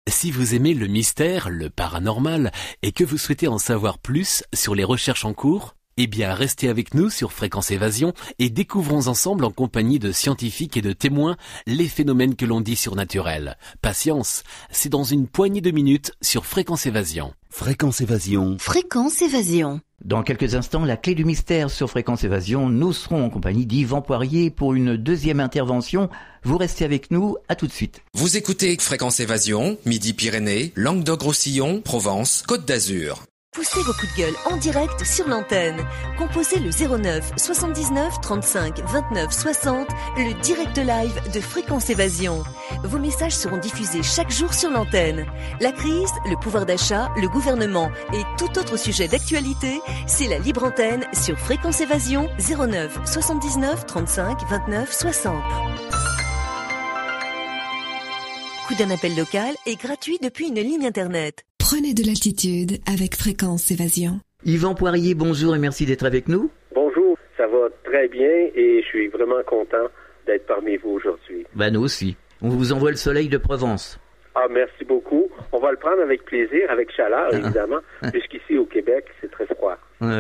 Si vous aimez le mystère, le paranormal, et que vous souhaitez en savoir plus sur les recherches en cours, eh bien restez avec nous sur Fréquence Évasion et découvrons ensemble en compagnie de scientifiques et de témoins les phénomènes que l'on dit surnaturels. Patience, c'est dans une poignée de minutes sur Fréquence Évasion. Fréquence Évasion. Fréquence Évasion. Dans quelques instants, la clé du mystère sur Fréquence Évasion. Nous serons en compagnie d'Yvan Poirier pour une deuxième intervention. Vous restez avec nous, à tout de suite. Vous écoutez Fréquence Évasion, Midi-Pyrénées, Languedoc-Roussillon, Provence, Côte d'Azur. Poussez vos coups de gueule en direct sur l'antenne. Composez le 09 79 35 29 60, le direct live de Fréquence Évasion. Vos messages seront diffusés chaque jour sur l'antenne. La crise, le pouvoir d'achat, le gouvernement et tout autre sujet d'actualité, c'est la libre antenne sur Fréquence Évasion 09 79 35 29 60. Coup d'un appel local est gratuit depuis une ligne internet. Prenez de l'altitude avec Fréquence Évasion. Yvan Poirier, bonjour et merci d'être avec nous. Bonjour, ça va très bien et je suis vraiment content d'être parmi vous aujourd'hui. Nous aussi. On vous envoie le soleil de Provence. Ah, merci beaucoup. On va le prendre avec plaisir, avec chaleur évidemment, puisqu'ici au Québec, c'est très froid.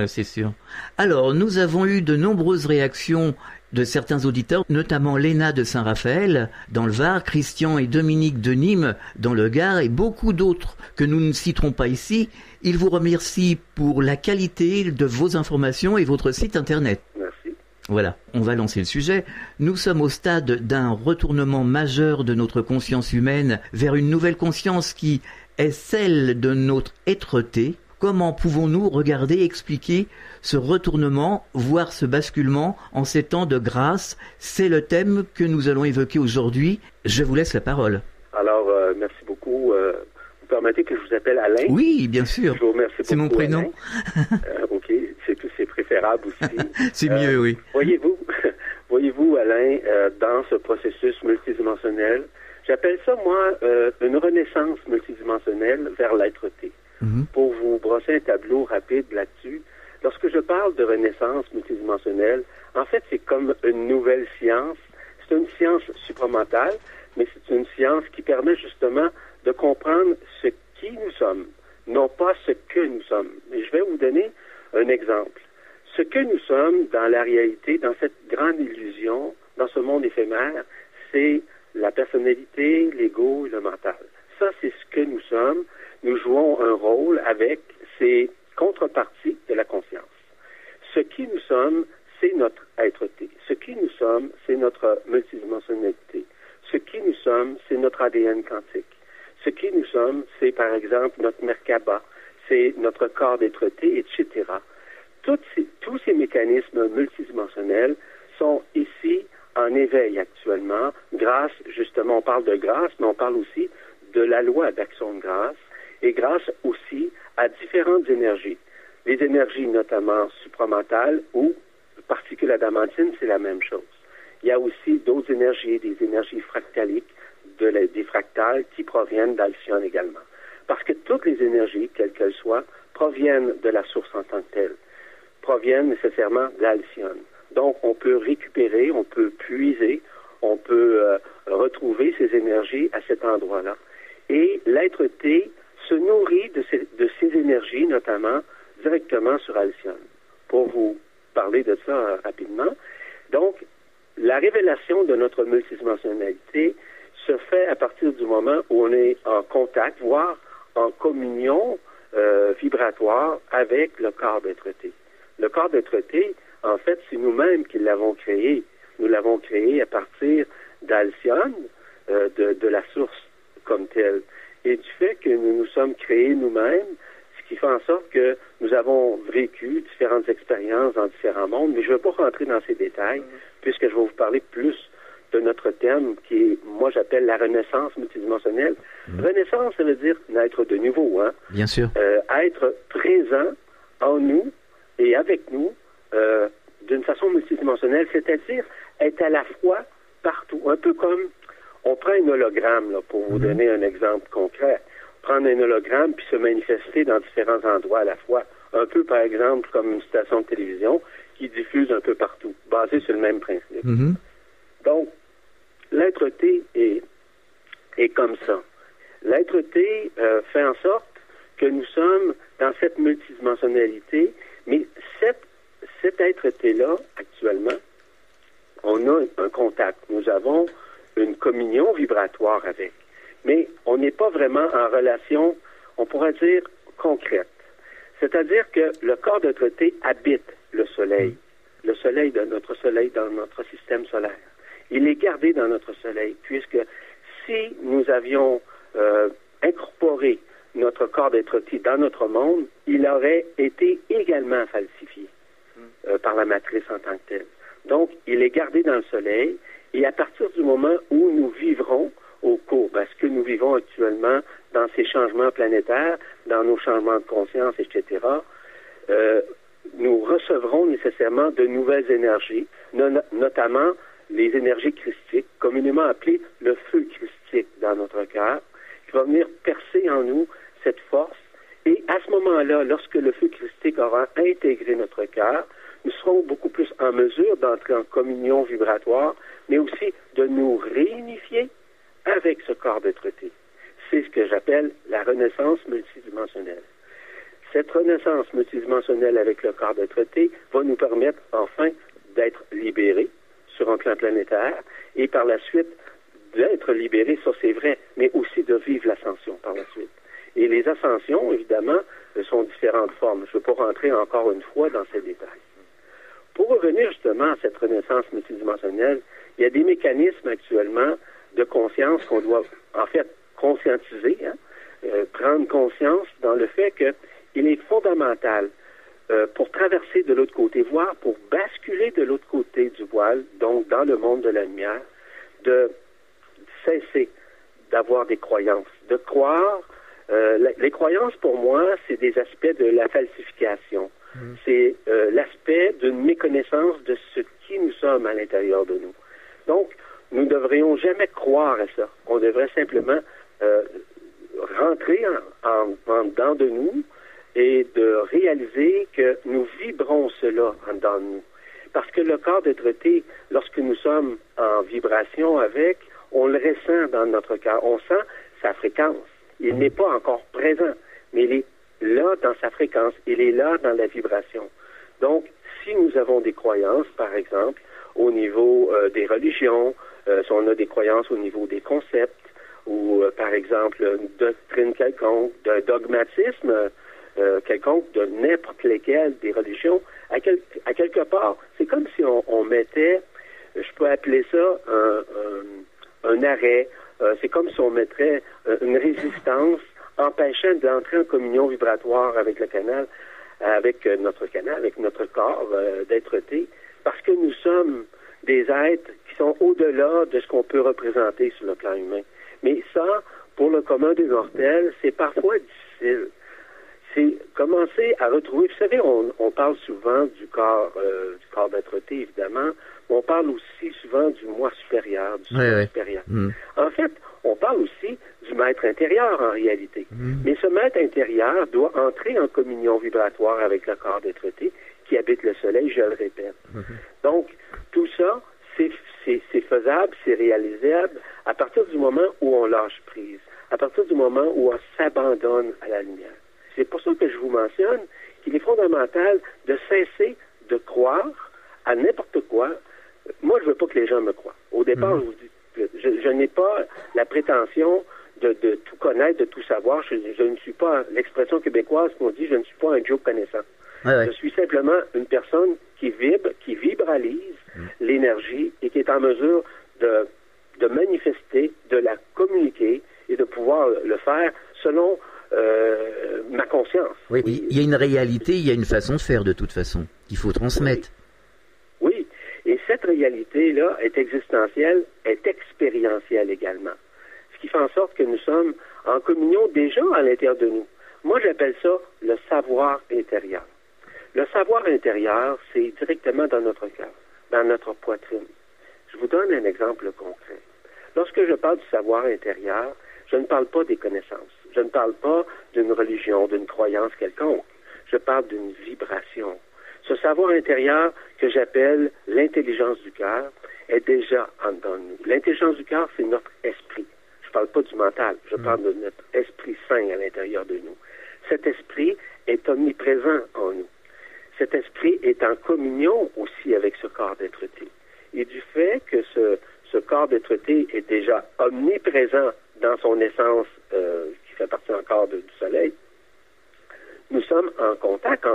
C'est sûr. Alors, nous avons eu de nombreuses réactions de certains auditeurs, notamment Léna de Saint-Raphaël dans le Var, Christian et Dominique de Nîmes dans le Gard et beaucoup d'autres que nous ne citerons pas ici. Ils vous remercient pour la qualité de vos informations et votre site internet. Merci. Voilà, on va lancer le sujet. Nous sommes au stade d'un retournement majeur de notre conscience humaine vers une nouvelle conscience qui est celle de notre êtreté. Comment pouvons-nous regarder, expliquer ce retournement, voire ce basculement en ces temps de grâce? C'est le thème que nous allons évoquer aujourd'hui. Je vous laisse la parole. Alors, merci beaucoup. Vous permettez que je vous appelle Alain? Oui, bien sûr. Je vous remercie beaucoup. C'est mon prénom. OK, c'est préférable aussi. C'est mieux, oui. Voyez-vous, Alain, dans ce processus multidimensionnel, j'appelle ça, moi, une renaissance multidimensionnelle vers l'être-té. Pour vous brosser un tableau rapide là-dessus, lorsque je parle de renaissance multidimensionnelle, en fait, c'est comme une nouvelle science. C'est une science supramentale, mais c'est une science qui permet justement de comprendre ce qui nous sommes, non pas ce que nous sommes. Et je vais vous donner un exemple. Ce que nous sommes dans la réalité, dans cette grande illusion, dans ce monde éphémère, c'est la personnalité, l'ego et le mental. Ça, c'est ce que nous sommes. Nous jouons un rôle avec ces contreparties de la conscience. Ce qui nous sommes, c'est notre être-té. Ce qui nous sommes, c'est notre multidimensionnalité. Ce qui nous sommes, c'est notre ADN quantique. Ce qui nous sommes, c'est par exemple notre Merkaba, c'est notre corps d'être-té, etc. Tous ces mécanismes multidimensionnels sont ici en éveil actuellement, grâce, justement, on parle de grâce, mais on parle aussi de la loi d'action de grâce, et grâce aussi à différentes énergies. Les énergies notamment supramentales ou particules adamantines, c'est la même chose. Il y a aussi d'autres énergies, des énergies fractaliques, des fractales qui proviennent d'Alcyone également. Parce que toutes les énergies, quelles qu'elles soient, proviennent de la source en tant que telle, proviennent nécessairement d'Alcyone. Donc, on peut récupérer, on peut puiser, on peut retrouver ces énergies à cet endroit-là. Et l'être-té se nourrit de ces énergies, notamment directement sur Alcyone. Pour vous parler de ça rapidement, donc, la révélation de notre multidimensionnalité se fait à partir du moment où on est en contact, voire en communion vibratoire avec le corps d'être-té. Le corps d'être-té, en fait, c'est nous-mêmes qui l'avons créé. Nous l'avons créé à partir d'Alcyone, de la source comme telle. Et du fait que nous nous sommes créés nous-mêmes, ce qui fait en sorte que nous avons vécu différentes expériences dans différents mondes, mais je ne vais pas rentrer dans ces détails, puisque je vais vous parler plus de notre thème qui est, moi j'appelle la renaissance multidimensionnelle. Renaissance, ça veut dire naître de nouveau, hein? Bien sûr. Être présent en nous et avec nous d'une façon multidimensionnelle, c'est-à-dire être à la fois partout, un peu comme on prend un hologramme, là, pour vous donner un exemple concret. Prendre un hologramme puis se manifester dans différents endroits à la fois. Un peu, par exemple, comme une station de télévision qui diffuse un peu partout, basée sur le même principe. Donc, l'être-té est comme ça. L'être-té fait en sorte que nous sommes dans cette multidimensionnalité, mais cet être-té-là, actuellement, on a un contact. Nous avons une communion vibratoire avec. Mais on n'est pas vraiment en relation, on pourrait dire, concrète. C'est-à-dire que le corps d'être-té habite le soleil de notre soleil dans notre système solaire. Il est gardé dans notre soleil, puisque si nous avions incorporé notre corps d'être-té dans notre monde, il aurait été également falsifié par la matrice en tant que telle. Donc, il est gardé dans le soleil, et à partir du moment où nous vivrons au cours, ce que nous vivons actuellement dans ces changements planétaires, dans nos changements de conscience, etc., nous recevrons nécessairement de nouvelles énergies, notamment les énergies christiques, communément appelées le feu christique dans notre cœur, qui va venir percer en nous cette force. Et à ce moment-là, lorsque le feu christique aura intégré notre cœur, nous serons beaucoup plus en mesure d'entrer en communion vibratoire, mais aussi de nous réunifier avec ce corps d'être-té. C'est ce que j'appelle la renaissance multidimensionnelle. Cette renaissance multidimensionnelle avec le corps d'être-té va nous permettre enfin d'être libérés sur un plan planétaire et par la suite d'être libérés, ça c'est vrai, mais aussi de vivre l'ascension par la suite. Et les ascensions, évidemment, sont différentes formes. Je ne veux pas rentrer encore une fois dans ces détails. Pour revenir justement à cette renaissance multidimensionnelle, il y a des mécanismes actuellement de conscience qu'on doit en fait conscientiser, prendre conscience dans le fait qu'il est fondamental pour traverser de l'autre côté, voire pour basculer de l'autre côté du voile, donc dans le monde de la lumière, de cesser d'avoir des croyances, de croire. Les croyances, pour moi, c'est des aspects de la falsification. C'est l'aspect d'une méconnaissance de ce qui nous sommes à l'intérieur de nous. Donc, nous ne devrions jamais croire à ça. On devrait simplement rentrer en dedans de nous et de réaliser que nous vibrons cela en dedans de nous. Parce que le corps d'être-té, lorsque nous sommes en vibration avec, on le ressent dans notre cœur. On sent sa fréquence. Il n'est pas encore présent, mais il est là dans sa fréquence. Il est là dans la vibration. Donc, si nous avons des croyances, par exemple, au niveau des religions, si on a des croyances au niveau des concepts, ou par exemple une doctrine quelconque, d'un dogmatisme quelconque de n'importe lesquelles des religions, à quelque part, c'est comme si on mettait, je peux appeler ça un arrêt, c'est comme si on mettrait une résistance empêchant d'entrer en communion vibratoire avec le canal, avec notre corps d'être-té, parce que nous sommes des êtres qui sont au-delà de ce qu'on peut représenter sur le plan humain. Mais ça, pour le commun des mortels, c'est parfois difficile. C'est commencer à retrouver, vous savez, on parle souvent du corps d'être-té, évidemment, mais on parle aussi souvent du moi supérieur, du soi supérieur. En fait, on parle aussi du maître intérieur en réalité. Mais ce maître intérieur doit entrer en communion vibratoire avec le corps d'être-té qui habite le soleil, je le répète. Donc, tout ça, c'est faisable, c'est réalisable à partir du moment où on lâche prise, à partir du moment où on s'abandonne à la lumière. C'est pour ça que je vous mentionne qu'il est fondamental de cesser de croire à n'importe quoi. Moi, je veux pas que les gens me croient. Au départ, je vous dis, je n'ai pas la prétention de tout connaître, de tout savoir. Je ne suis pas, l'expression québécoise qu'on dit, je ne suis pas un Joe connaissant. Je suis simplement une personne qui vibre, qui vibralise l'énergie et qui est en mesure de manifester, de la communiquer et de pouvoir le faire selon ma conscience. Oui, il y a une réalité, il y a une façon de faire de toute façon, qu'il faut transmettre. Oui, et cette réalité-là est existentielle, est expérientielle également. Ce qui fait en sorte que nous sommes en communion déjà à l'intérieur de nous. Moi, j'appelle ça le savoir intérieur. Le savoir intérieur, c'est directement dans notre cœur, dans notre poitrine. Je vous donne un exemple concret. Lorsque je parle du savoir intérieur, je ne parle pas des connaissances. Je ne parle pas d'une religion, d'une croyance quelconque. Je parle d'une vibration. Ce savoir intérieur que j'appelle l'intelligence du cœur est déjà en dedans de nous. L'intelligence du cœur, c'est notre esprit. Je parle pas du mental, je parle de notre esprit saint à l'intérieur de nous. Cet esprit est omniprésent en nous. Cet esprit est en communion aussi avec ce corps d'être-té. Et du fait que ce corps d'être-té est déjà omniprésent dans son essence qui fait partie encore du soleil, nous sommes en contact,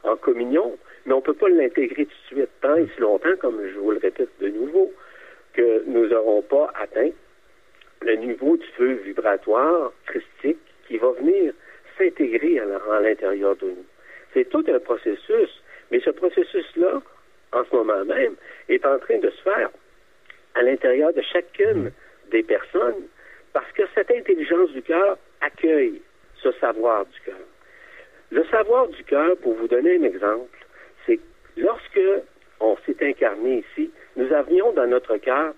en communion, mais on ne peut pas l'intégrer tout de suite tant et si longtemps, comme je vous le répète de nouveau, que nous n'aurons pas atteint le niveau du feu vibratoire christique qui va venir s'intégrer à l'intérieur de nous. C'est tout un processus, mais ce processus-là, en ce moment même, est en train de se faire à l'intérieur de chacune des personnes parce que cette intelligence du cœur accueille ce savoir du cœur. Le savoir du cœur, pour vous donner un exemple, c'est que lorsque on s'est incarné ici, nous avions dans notre cœur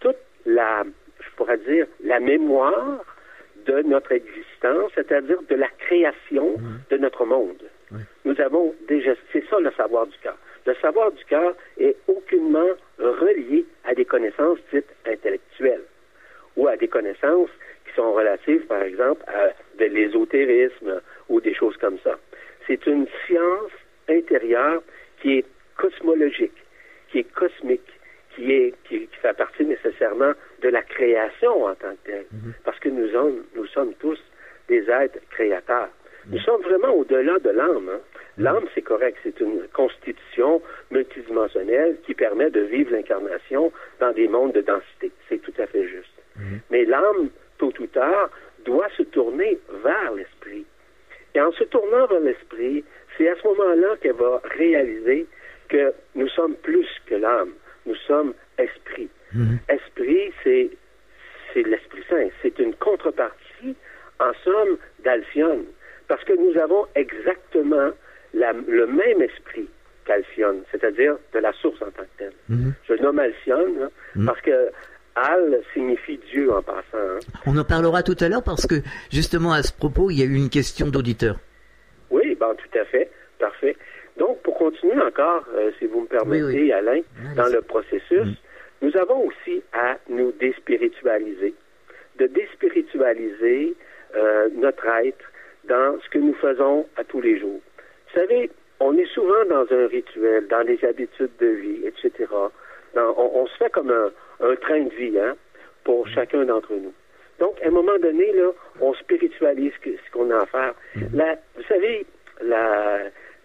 toute la mémoire de notre existence, c'est-à-dire de la création de notre monde. Nous avons déjà, c'est ça le savoir du cœur. Le savoir du cœur est aucunement relié à des connaissances dites intellectuelles ou à des connaissances qui sont relatives, par exemple, à de l'ésotérisme ou des choses comme ça. C'est une science intérieure qui est cosmologique, qui est cosmique, qui fait partie nécessairement de la création en tant que telle. Parce que nous sommes tous des êtres créateurs. Nous sommes vraiment au-delà de l'âme. Hein. L'âme, c'est correct, c'est une constitution multidimensionnelle qui permet de vivre l'incarnation dans des mondes de densité. C'est tout à fait juste. Mais l'âme, tôt ou tard, doit se tourner vers l'esprit. Et en se tournant vers l'esprit, c'est à ce moment-là qu'elle va réaliser que nous sommes plus que l'âme. Nous sommes esprit. Esprit, c'est l'Esprit Saint. C'est une contrepartie, en somme, d'Alcyone. Parce que nous avons exactement le même esprit qu'Alcyone, c'est-à-dire de la source en tant que telle. Je le nomme Alcyone parce que Al signifie Dieu en passant. Hein. On en parlera tout à l'heure parce que, justement, à ce propos, il y a eu une question d'auditeur. Oui, tout à fait. Parfait. Donc, pour continuer encore, si vous me permettez, Alain, dans le processus, nous avons aussi à nous déspiritualiser. De déspiritualiser notre être dans ce que nous faisons à tous les jours. Vous savez, on est souvent dans un rituel, dans des habitudes de vie, etc. On se fait comme un train de vie, hein, pour chacun d'entre nous. Donc, à un moment donné, là, on spiritualise ce qu'on a à faire. Vous savez,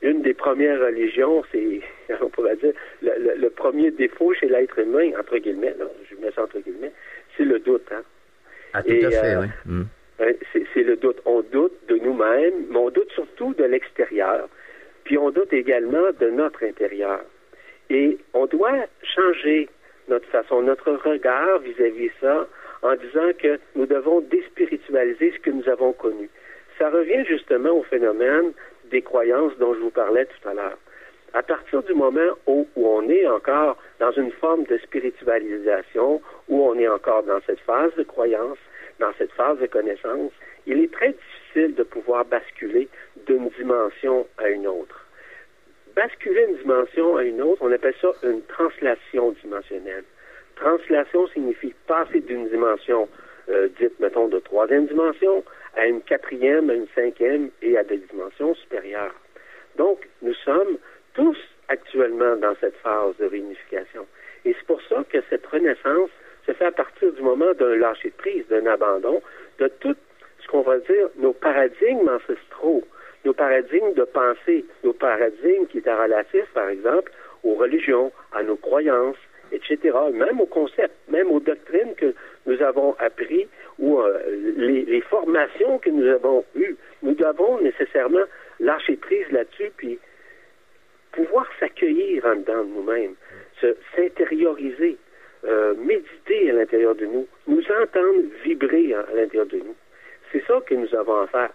une des premières religions, c'est, on pourrait dire, le premier défaut chez l'être humain, entre guillemets, là, je mets ça entre guillemets, c'est le doute. Hein. Ah, tout à fait, oui. C'est le doute. On doute de nous-mêmes, mais on doute surtout de l'extérieur. Puis on doute également de notre intérieur. Et on doit changer notre regard vis-à-vis de ça, en disant que nous devons déspiritualiser ce que nous avons connu. Ça revient justement au phénomène des croyances dont je vous parlais tout à l'heure. À partir du moment où on est encore dans une forme de spiritualisation, où on est encore dans cette phase de croyance, dans cette phase de connaissance, il est très difficile de pouvoir basculer d'une dimension à une autre. Basculer une dimension à une autre, on appelle ça une translation dimensionnelle. Translation signifie passer d'une dimension dite, mettons, de 3e dimension à une 4e, à une 5e et à des dimensions supérieures. Donc, nous sommes tous actuellement dans cette phase de réunification. Et c'est pour ça que cette renaissance se fait à partir du moment d'un lâcher-prise, d'un abandon, de tout ce qu'on va dire, nos paradigmes ancestraux, nos paradigmes de pensée, nos paradigmes qui étaient relatifs, par exemple, aux religions, à nos croyances, etc., même aux concepts, même aux doctrines que nous avons appris ou les formations que nous avons eues. Nous devons nécessairement lâcher prise là-dessus, puis pouvoir s'accueillir en dedans de nous-mêmes, s'intérioriser, méditer à l'intérieur de nous, nous entendre vibrer à l'intérieur de nous. C'est ça que nous avons à faire.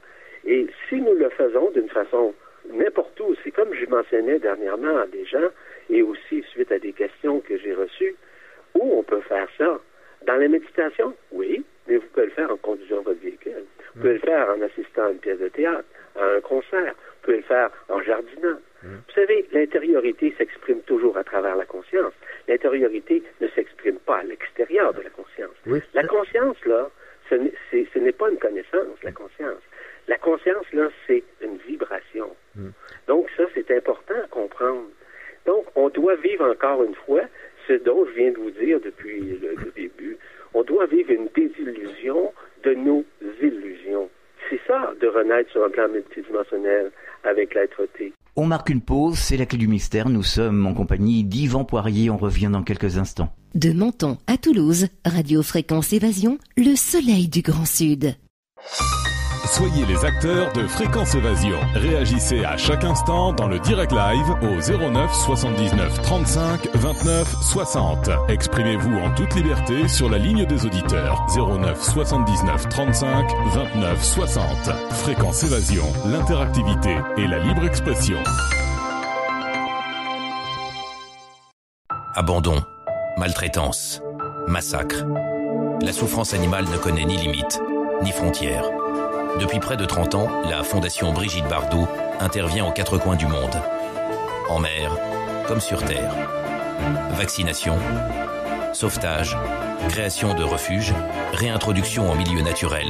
Et si nous le faisons d'une façon n'importe où, c'est comme je mentionnais dernièrement à des gens, et aussi suite à des questions que j'ai reçues, où on peut faire ça? Dans la méditation? Oui, mais vous pouvez le faire en conduisant votre véhicule. Vous pouvez le faire en assistant à une pièce de théâtre, à un concert. Vous pouvez le faire en jardinant. Vous savez, l'intériorité s'exprime toujours à travers la conscience. L'intériorité ne s'exprime pas à l'extérieur de la conscience. Oui. La conscience, là, ce n'est pas une connaissance, la conscience. La conscience, là, c'est une vibration. Donc, ça, c'est important à comprendre. Donc, on doit vivre encore une fois ce dont je viens de vous dire depuis le début. On doit vivre une désillusion de nos illusions. C'est ça, de renaître sur un plan multidimensionnel avec l'être-té. On marque une pause, c'est la clé du mystère. Nous sommes en compagnie d'Yvan Poirier. On revient dans quelques instants. De Menton à Toulouse, Radio Fréquence Évasion, le soleil du Grand Sud. Soyez les acteurs de Fréquence Évasion. Réagissez à chaque instant dans le direct live au 09 79 35 29 60. Exprimez-vous en toute liberté sur la ligne des auditeurs 09 79 35 29 60. Fréquence Évasion, l'interactivité et la libre expression. Abandon, maltraitance, massacre. La souffrance animale ne connaît ni limite, ni frontières. Depuis près de 30 ans, la Fondation Brigitte Bardot intervient aux 4 coins du monde. En mer, comme sur terre. Vaccination, sauvetage, création de refuges, réintroduction en milieu naturel.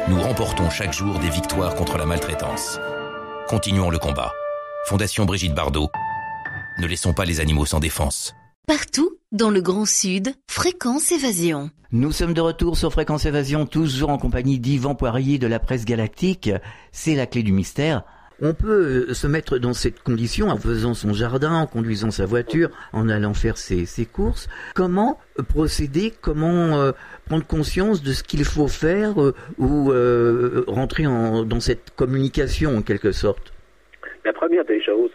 Nous remportons chaque jour des victoires contre la maltraitance. Continuons le combat. Fondation Brigitte Bardot. Ne laissons pas les animaux sans défense. Partout, dans le Grand Sud, Fréquence Évasion. Nous sommes de retour sur Fréquence Évasion, toujours en compagnie d'Yvan Poirier de la Presse Galactique. C'est la clé du mystère. On peut se mettre dans cette condition en faisant son jardin, en conduisant sa voiture, en allant faire ses courses. Comment procéder, comment prendre conscience de ce qu'il faut faire ou rentrer dans cette communication en quelque sorte? La première des choses,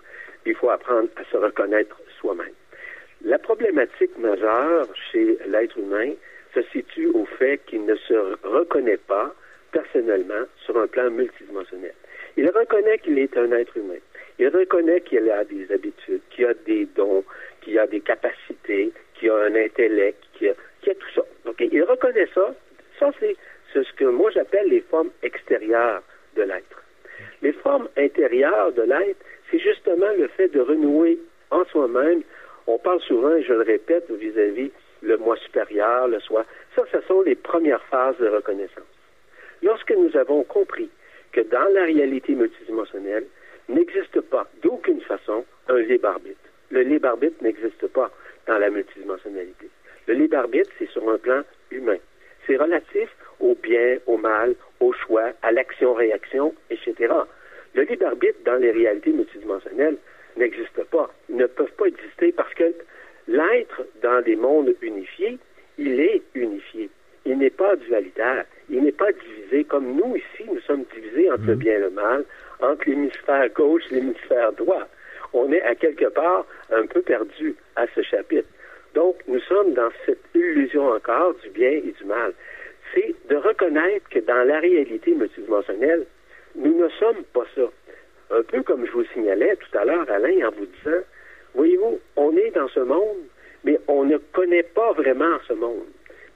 il faut apprendre à se reconnaître soi-même. La problématique majeure chez l'être humain se situe au fait qu'il ne se reconnaît pas personnellement sur un plan multidimensionnel. Il reconnaît qu'il est un être humain. Il reconnaît qu'il a des habitudes, qu'il a des dons, qu'il a des capacités, qu'il a un intellect, qu'il a tout ça. Okay? Il reconnaît ça. Ça, c'est ce que moi j'appelle les formes extérieures de l'être. Les formes intérieures de l'être, c'est justement le fait de renouer en soi-même. On parle souvent, et je le répète, vis-à-vis le moi supérieur, le soi. Ça, ce sont les premières phases de reconnaissance. Lorsque nous avons compris que dans la réalité multidimensionnelle, n'existe pas d'aucune façon un libre arbitre. Le libre arbitre n'existe pas dans la multidimensionnalité. Le libre arbitre, c'est sur un plan humain. C'est relatif au bien, au mal, au choix, à l'action-réaction, etc. Le libre arbitre dans les réalités multidimensionnelles n'existe pas. Ils ne peuvent pas exister parce que l'être dans des mondes unifiés, il est unifié. Il n'est pas dualitaire. Il n'est pas divisé comme nous ici, nous sommes divisés entre le bien et le mal, entre l'hémisphère gauche et l'hémisphère droit. On est à quelque part un peu perdu à ce chapitre. Donc, nous sommes dans cette illusion encore du bien et du mal. C'est de reconnaître que dans la réalité multidimensionnelle, nous ne sommes pas ça. Un peu comme je vous signalais tout à l'heure, Alain, en vous disant, voyez-vous, on est dans ce monde, mais on ne connaît pas vraiment ce monde.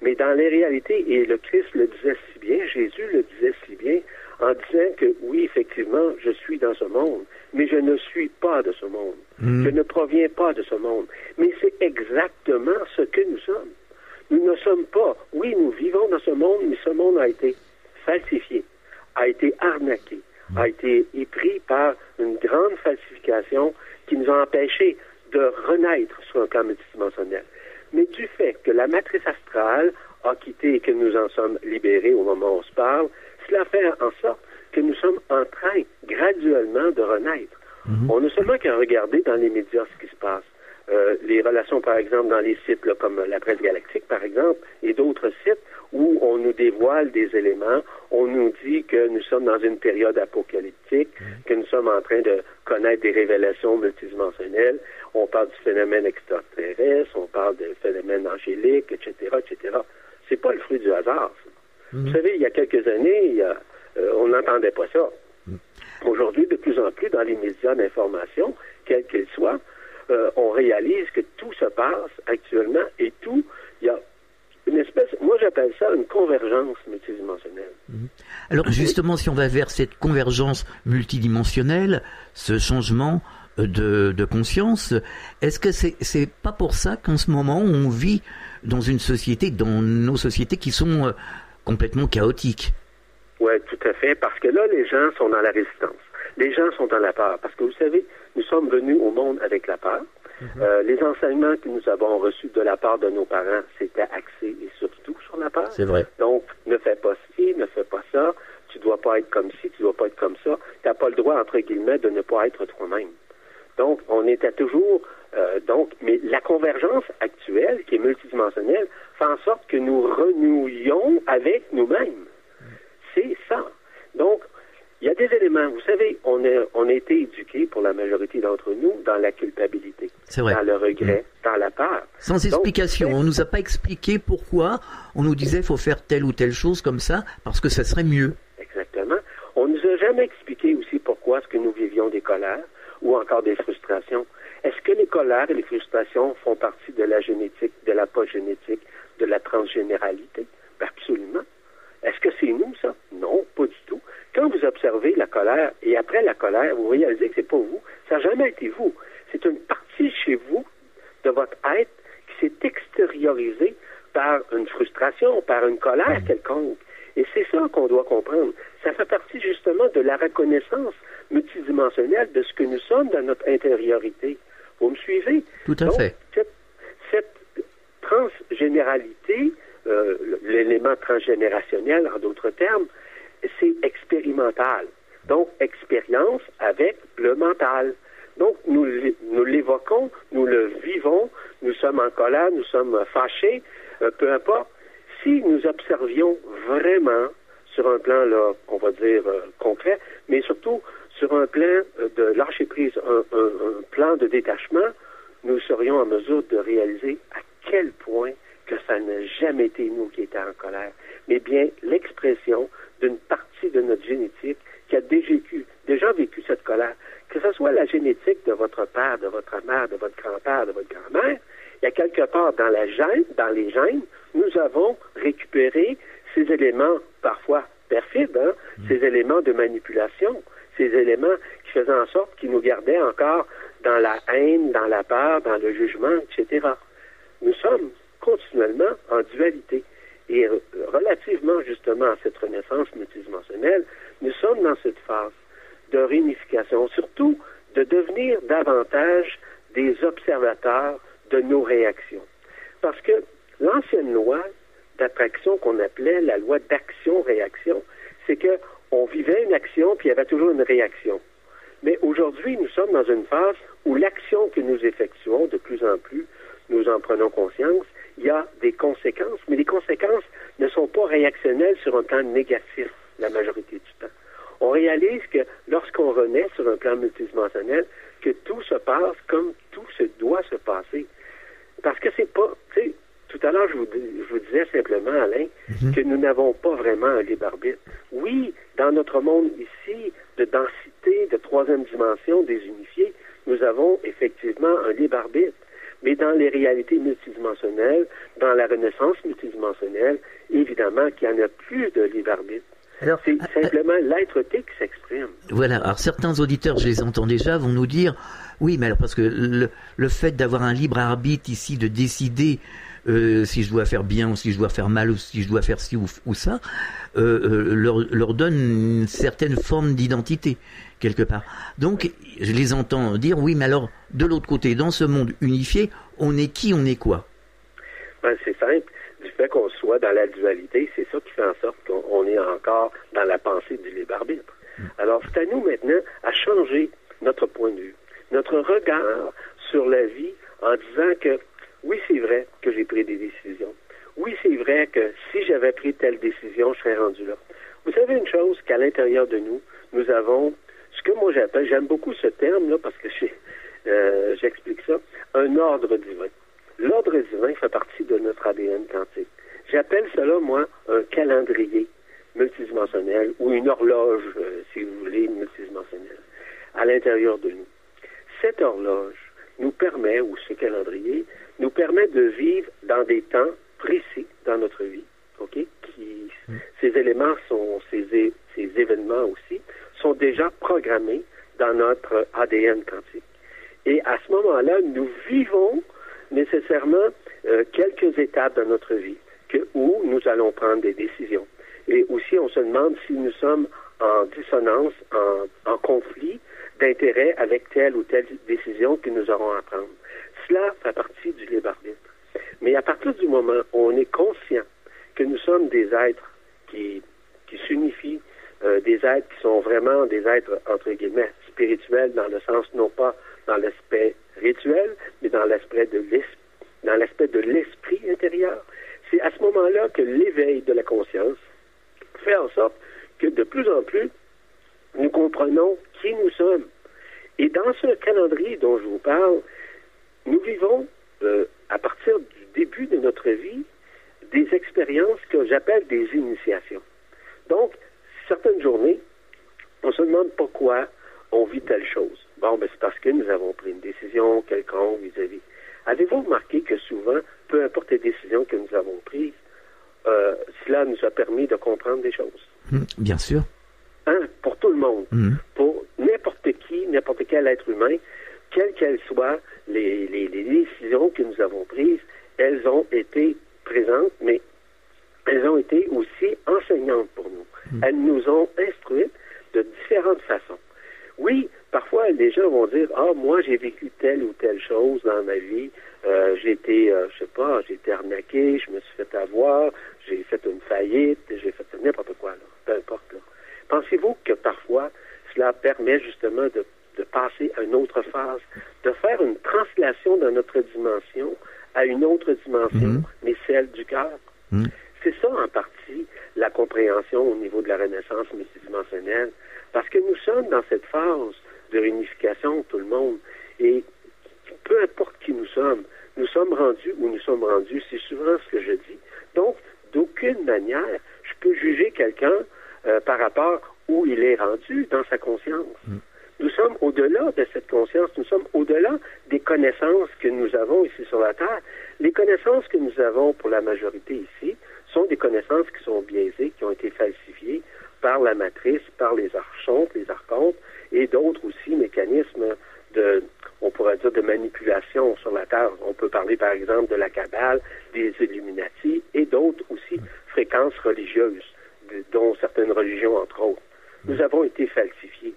Mais dans les réalités, et le Christ le disait si bien, Jésus le disait si bien, en disant que oui, effectivement, je suis dans ce monde, mais je ne suis pas de ce monde. Je ne proviens pas de ce monde. Mais c'est exactement ce que nous sommes. Nous ne sommes pas, oui, nous vivons dans ce monde, mais ce monde a été falsifié, a été arnaqué, a été épris par une grande falsification qui nous a empêchés de renaître sur un plan multidimensionnel. Mais du fait que la matrice astrale a quitté et que nous en sommes libérés au moment où on se parle, cela fait en sorte que nous sommes en train graduellement de renaître. On n'a seulement qu'à regarder dans les médias ce qui se passe. Les relations, par exemple, dans les sites là, comme la Presse Galactique, par exemple, et d'autres sites où on nous dévoile des éléments, on nous dit que nous sommes dans une période apocalyptique, que nous sommes en train de connaître des révélations multidimensionnelles, on parle du phénomène extraterrestre, on parle des phénomènes angéliques, etc., etc. C'est pas le fruit du hasard, ça. Vous savez, il y a quelques années, on n'entendait pas ça. Aujourd'hui, de plus en plus, dans les médias d'information, quels qu'ils soient, on réalise que tout se passe actuellement et tout, il y a une espèce, moi j'appelle ça une convergence multidimensionnelle. Alors justement, si on va vers cette convergence multidimensionnelle, ce changement de conscience, est-ce que c'est pas pour ça qu'en ce moment on vit dans une société, dans nos sociétés qui sont complètement chaotique. Oui, tout à fait, parce que là, les gens sont dans la résistance. Les gens sont dans la peur, parce que vous savez, nous sommes venus au monde avec la peur. Les enseignements que nous avons reçus de la part de nos parents, c'était axé et surtout sur la peur. C'est vrai. Donc, ne fais pas ci, ne fais pas ça, tu dois pas être comme ci, tu dois pas être comme ça. Tu n'as pas le droit, entre guillemets, de ne pas être toi-même. Donc, on était toujours... mais la convergence actuelle, qui est multidimensionnelle, fait en sorte que nous renouions avec nous-mêmes. C'est ça. Donc, il y a des éléments. Vous savez, on a été éduqués, pour la majorité d'entre nous, dans la culpabilité, c'est vrai. Dans le regret, dans la peur. Sans explication. On nous a pas expliqué pourquoi. On nous disait faut faire telle ou telle chose comme ça, parce que ça serait mieux. Exactement. On nous a jamais expliqué aussi pourquoi est-ce que nous vivions des colères ou encore des frustrations. Est-ce que les colères et les frustrations font partie de la génétique, de la post-génétique, de la transgénéralité? Ben absolument. Est-ce que c'est nous, ça? Non, pas du tout. Quand vous observez la colère, et après la colère, vous réalisez que c'est pas vous. Ça n'a jamais été vous. C'est une partie chez vous, de votre être, qui s'est extériorisée par une frustration, par une colère quelconque. Et c'est ça qu'on doit comprendre. Ça fait partie justement de la reconnaissance multidimensionnelle de ce que nous sommes dans notre intériorité. Vous me suivez? Tout à fait. Cette transgénéralité, l'élément transgénérationnel, en d'autres termes, c'est expérimental. Donc, expérience avec le mental. Donc, nous l'évoquons, nous le vivons, nous sommes en colère, nous sommes fâchés, peu importe. Si nous observions vraiment sur un plan, là, on va dire, concret, mais surtout sur un plan de lâcher prise, un plan de détachement, nous serions en mesure de réaliser à quel point que ça n'a jamais été nous qui étions en colère, mais bien l'expression d'une partie de notre génétique qui a déjà vécu cette colère. Que ce soit la génétique de votre père, de votre mère, de votre grand-père, de votre grand-mère, il y a quelque part dans les gènes, nous avons récupéré ces éléments parfois perfides, ces éléments de manipulation, ces éléments qui faisaient en sorte qu'ils nous gardaient encore dans la haine, dans la peur, dans le jugement, etc. Nous sommes continuellement en dualité. Et relativement justement à cette renaissance multidimensionnelle, nous sommes dans cette phase de réunification, surtout de devenir davantage des observateurs de nos réactions. Parce que l'ancienne loi d'attraction qu'on appelait la loi d'action-réaction, c'est que on vivait une action puis il y avait toujours une réaction. Mais aujourd'hui, nous sommes dans une phase où l'action que nous effectuons de plus en plus, nous en prenons conscience, il y a des conséquences, mais les conséquences ne sont pas réactionnelles sur un plan négatif la majorité du temps. On réalise que lorsqu'on renaît sur un plan multidimensionnel, que tout se passe comme tout se doit se passer. Parce que c'est pas, tu sais, tout à l'heure, je vous disais simplement, Alain, que nous n'avons pas vraiment un libre arbitre. Oui, dans notre monde ici, de densité, de troisième dimension, désunifiée, nous avons effectivement un libre arbitre. Mais dans les réalités multidimensionnelles, dans la renaissance multidimensionnelle, évidemment qu'il n'y en a plus de libre arbitre. Alors, c'est simplement l'être-té qui s'exprime. Voilà, alors certains auditeurs, je les entends déjà, vont nous dire, oui, mais alors parce que le fait d'avoir un libre arbitre ici, de décider si je dois faire bien ou si je dois faire mal ou si je dois faire ci ou ça, leur donne une certaine forme d'identité, quelque part. Donc, je les entends dire, oui, mais alors, de l'autre côté, dans ce monde unifié, on est qui, on est quoi? Ben, c'est simple. Du fait qu'on soit dans la dualité, c'est ça qui fait en sorte qu'on est encore dans la pensée du libre arbitre. Alors, c'est à nous maintenant à changer notre point de vue, notre regard sur la vie en disant que oui, c'est vrai que j'ai pris des décisions. Oui, c'est vrai que si j'avais pris telle décision, je serais rendu là. Vous savez une chose, qu'à l'intérieur de nous, nous avons ce que moi j'aime beaucoup ce terme-là parce que j'explique ça, un ordre divin. L'ordre divin fait partie de notre ADN quantique. J'appelle cela, moi, un calendrier multidimensionnel ou une horloge, si vous voulez, multidimensionnelle, à l'intérieur de nous. Cette horloge nous permet, ou ce calendrier, nous permet de vivre dans des temps précis dans notre vie, ok? Ces éléments ces événements aussi, sont déjà programmés dans notre ADN quantique. Et à ce moment-là, nous vivons nécessairement quelques étapes dans notre vie où nous allons prendre des décisions. Et aussi, on se demande si nous sommes en dissonance, en conflit d'intérêt avec telle ou telle décision que nous aurons à prendre. Cela fait partie du libre arbitre. Mais à partir du moment où on est conscient que nous sommes des êtres qui s'unifient, des êtres qui sont vraiment des êtres, entre guillemets, spirituels, dans le sens non pas dans l'aspect rituel, mais dans l'aspect de l'esprit intérieur, c'est à ce moment-là que l'éveil de la conscience fait en sorte que de plus en plus, nous comprenons qui nous sommes. Et dans ce calendrier dont je vous parle, nous vivons, à partir du début de notre vie, des expériences que j'appelle des initiations. Donc, certaines journées, on se demande pourquoi on vit telle chose. Bon, ben c'est parce que nous avons pris une décision quelconque vis-à-vis. Avez-vous remarqué que souvent, peu importe les décisions que nous avons prises, cela nous a permis de comprendre des choses? Bien sûr. Pour tout le monde. Pour n'importe qui, n'importe quel être humain, quelles qu'elles soient, les décisions que nous avons prises, elles ont été présentes, mais elles ont été aussi enseignantes pour nous. Elles nous ont instruites de différentes façons. Oui, parfois, les gens vont dire, moi, j'ai vécu telle ou telle chose dans ma vie. J'ai été, j'ai été arnaqué, je me suis fait avoir, j'ai fait une faillite, j'ai fait n'importe quoi, là, peu importe. Là. Pensez-vous que parfois, cela permet justement de passer à une autre phase, de faire une translation de notre dimension à une autre dimension, mais celle du cœur? C'est ça, en partie, la compréhension au niveau de la Renaissance multidimensionnelle, parce que nous sommes dans cette phase de réunification, tout le monde, et peu importe qui nous sommes rendus où nous sommes rendus, c'est souvent ce que je dis. Donc, d'aucune manière, je peux juger quelqu'un par rapport où il est rendu dans sa conscience. Nous sommes au-delà de cette conscience, nous sommes au-delà des connaissances que nous avons ici sur la Terre. Les connaissances que nous avons pour la majorité ici sont des connaissances qui sont biaisées, qui ont été falsifiées par la matrice, par les archontes, les archontes, et d'autres aussi mécanismes on pourrait dire, de manipulation sur la Terre. On peut parler, par exemple, de la Kabbale, des Illuminati, et d'autres aussi fréquences religieuses, dont certaines religions, entre autres. Nous avons été falsifiés.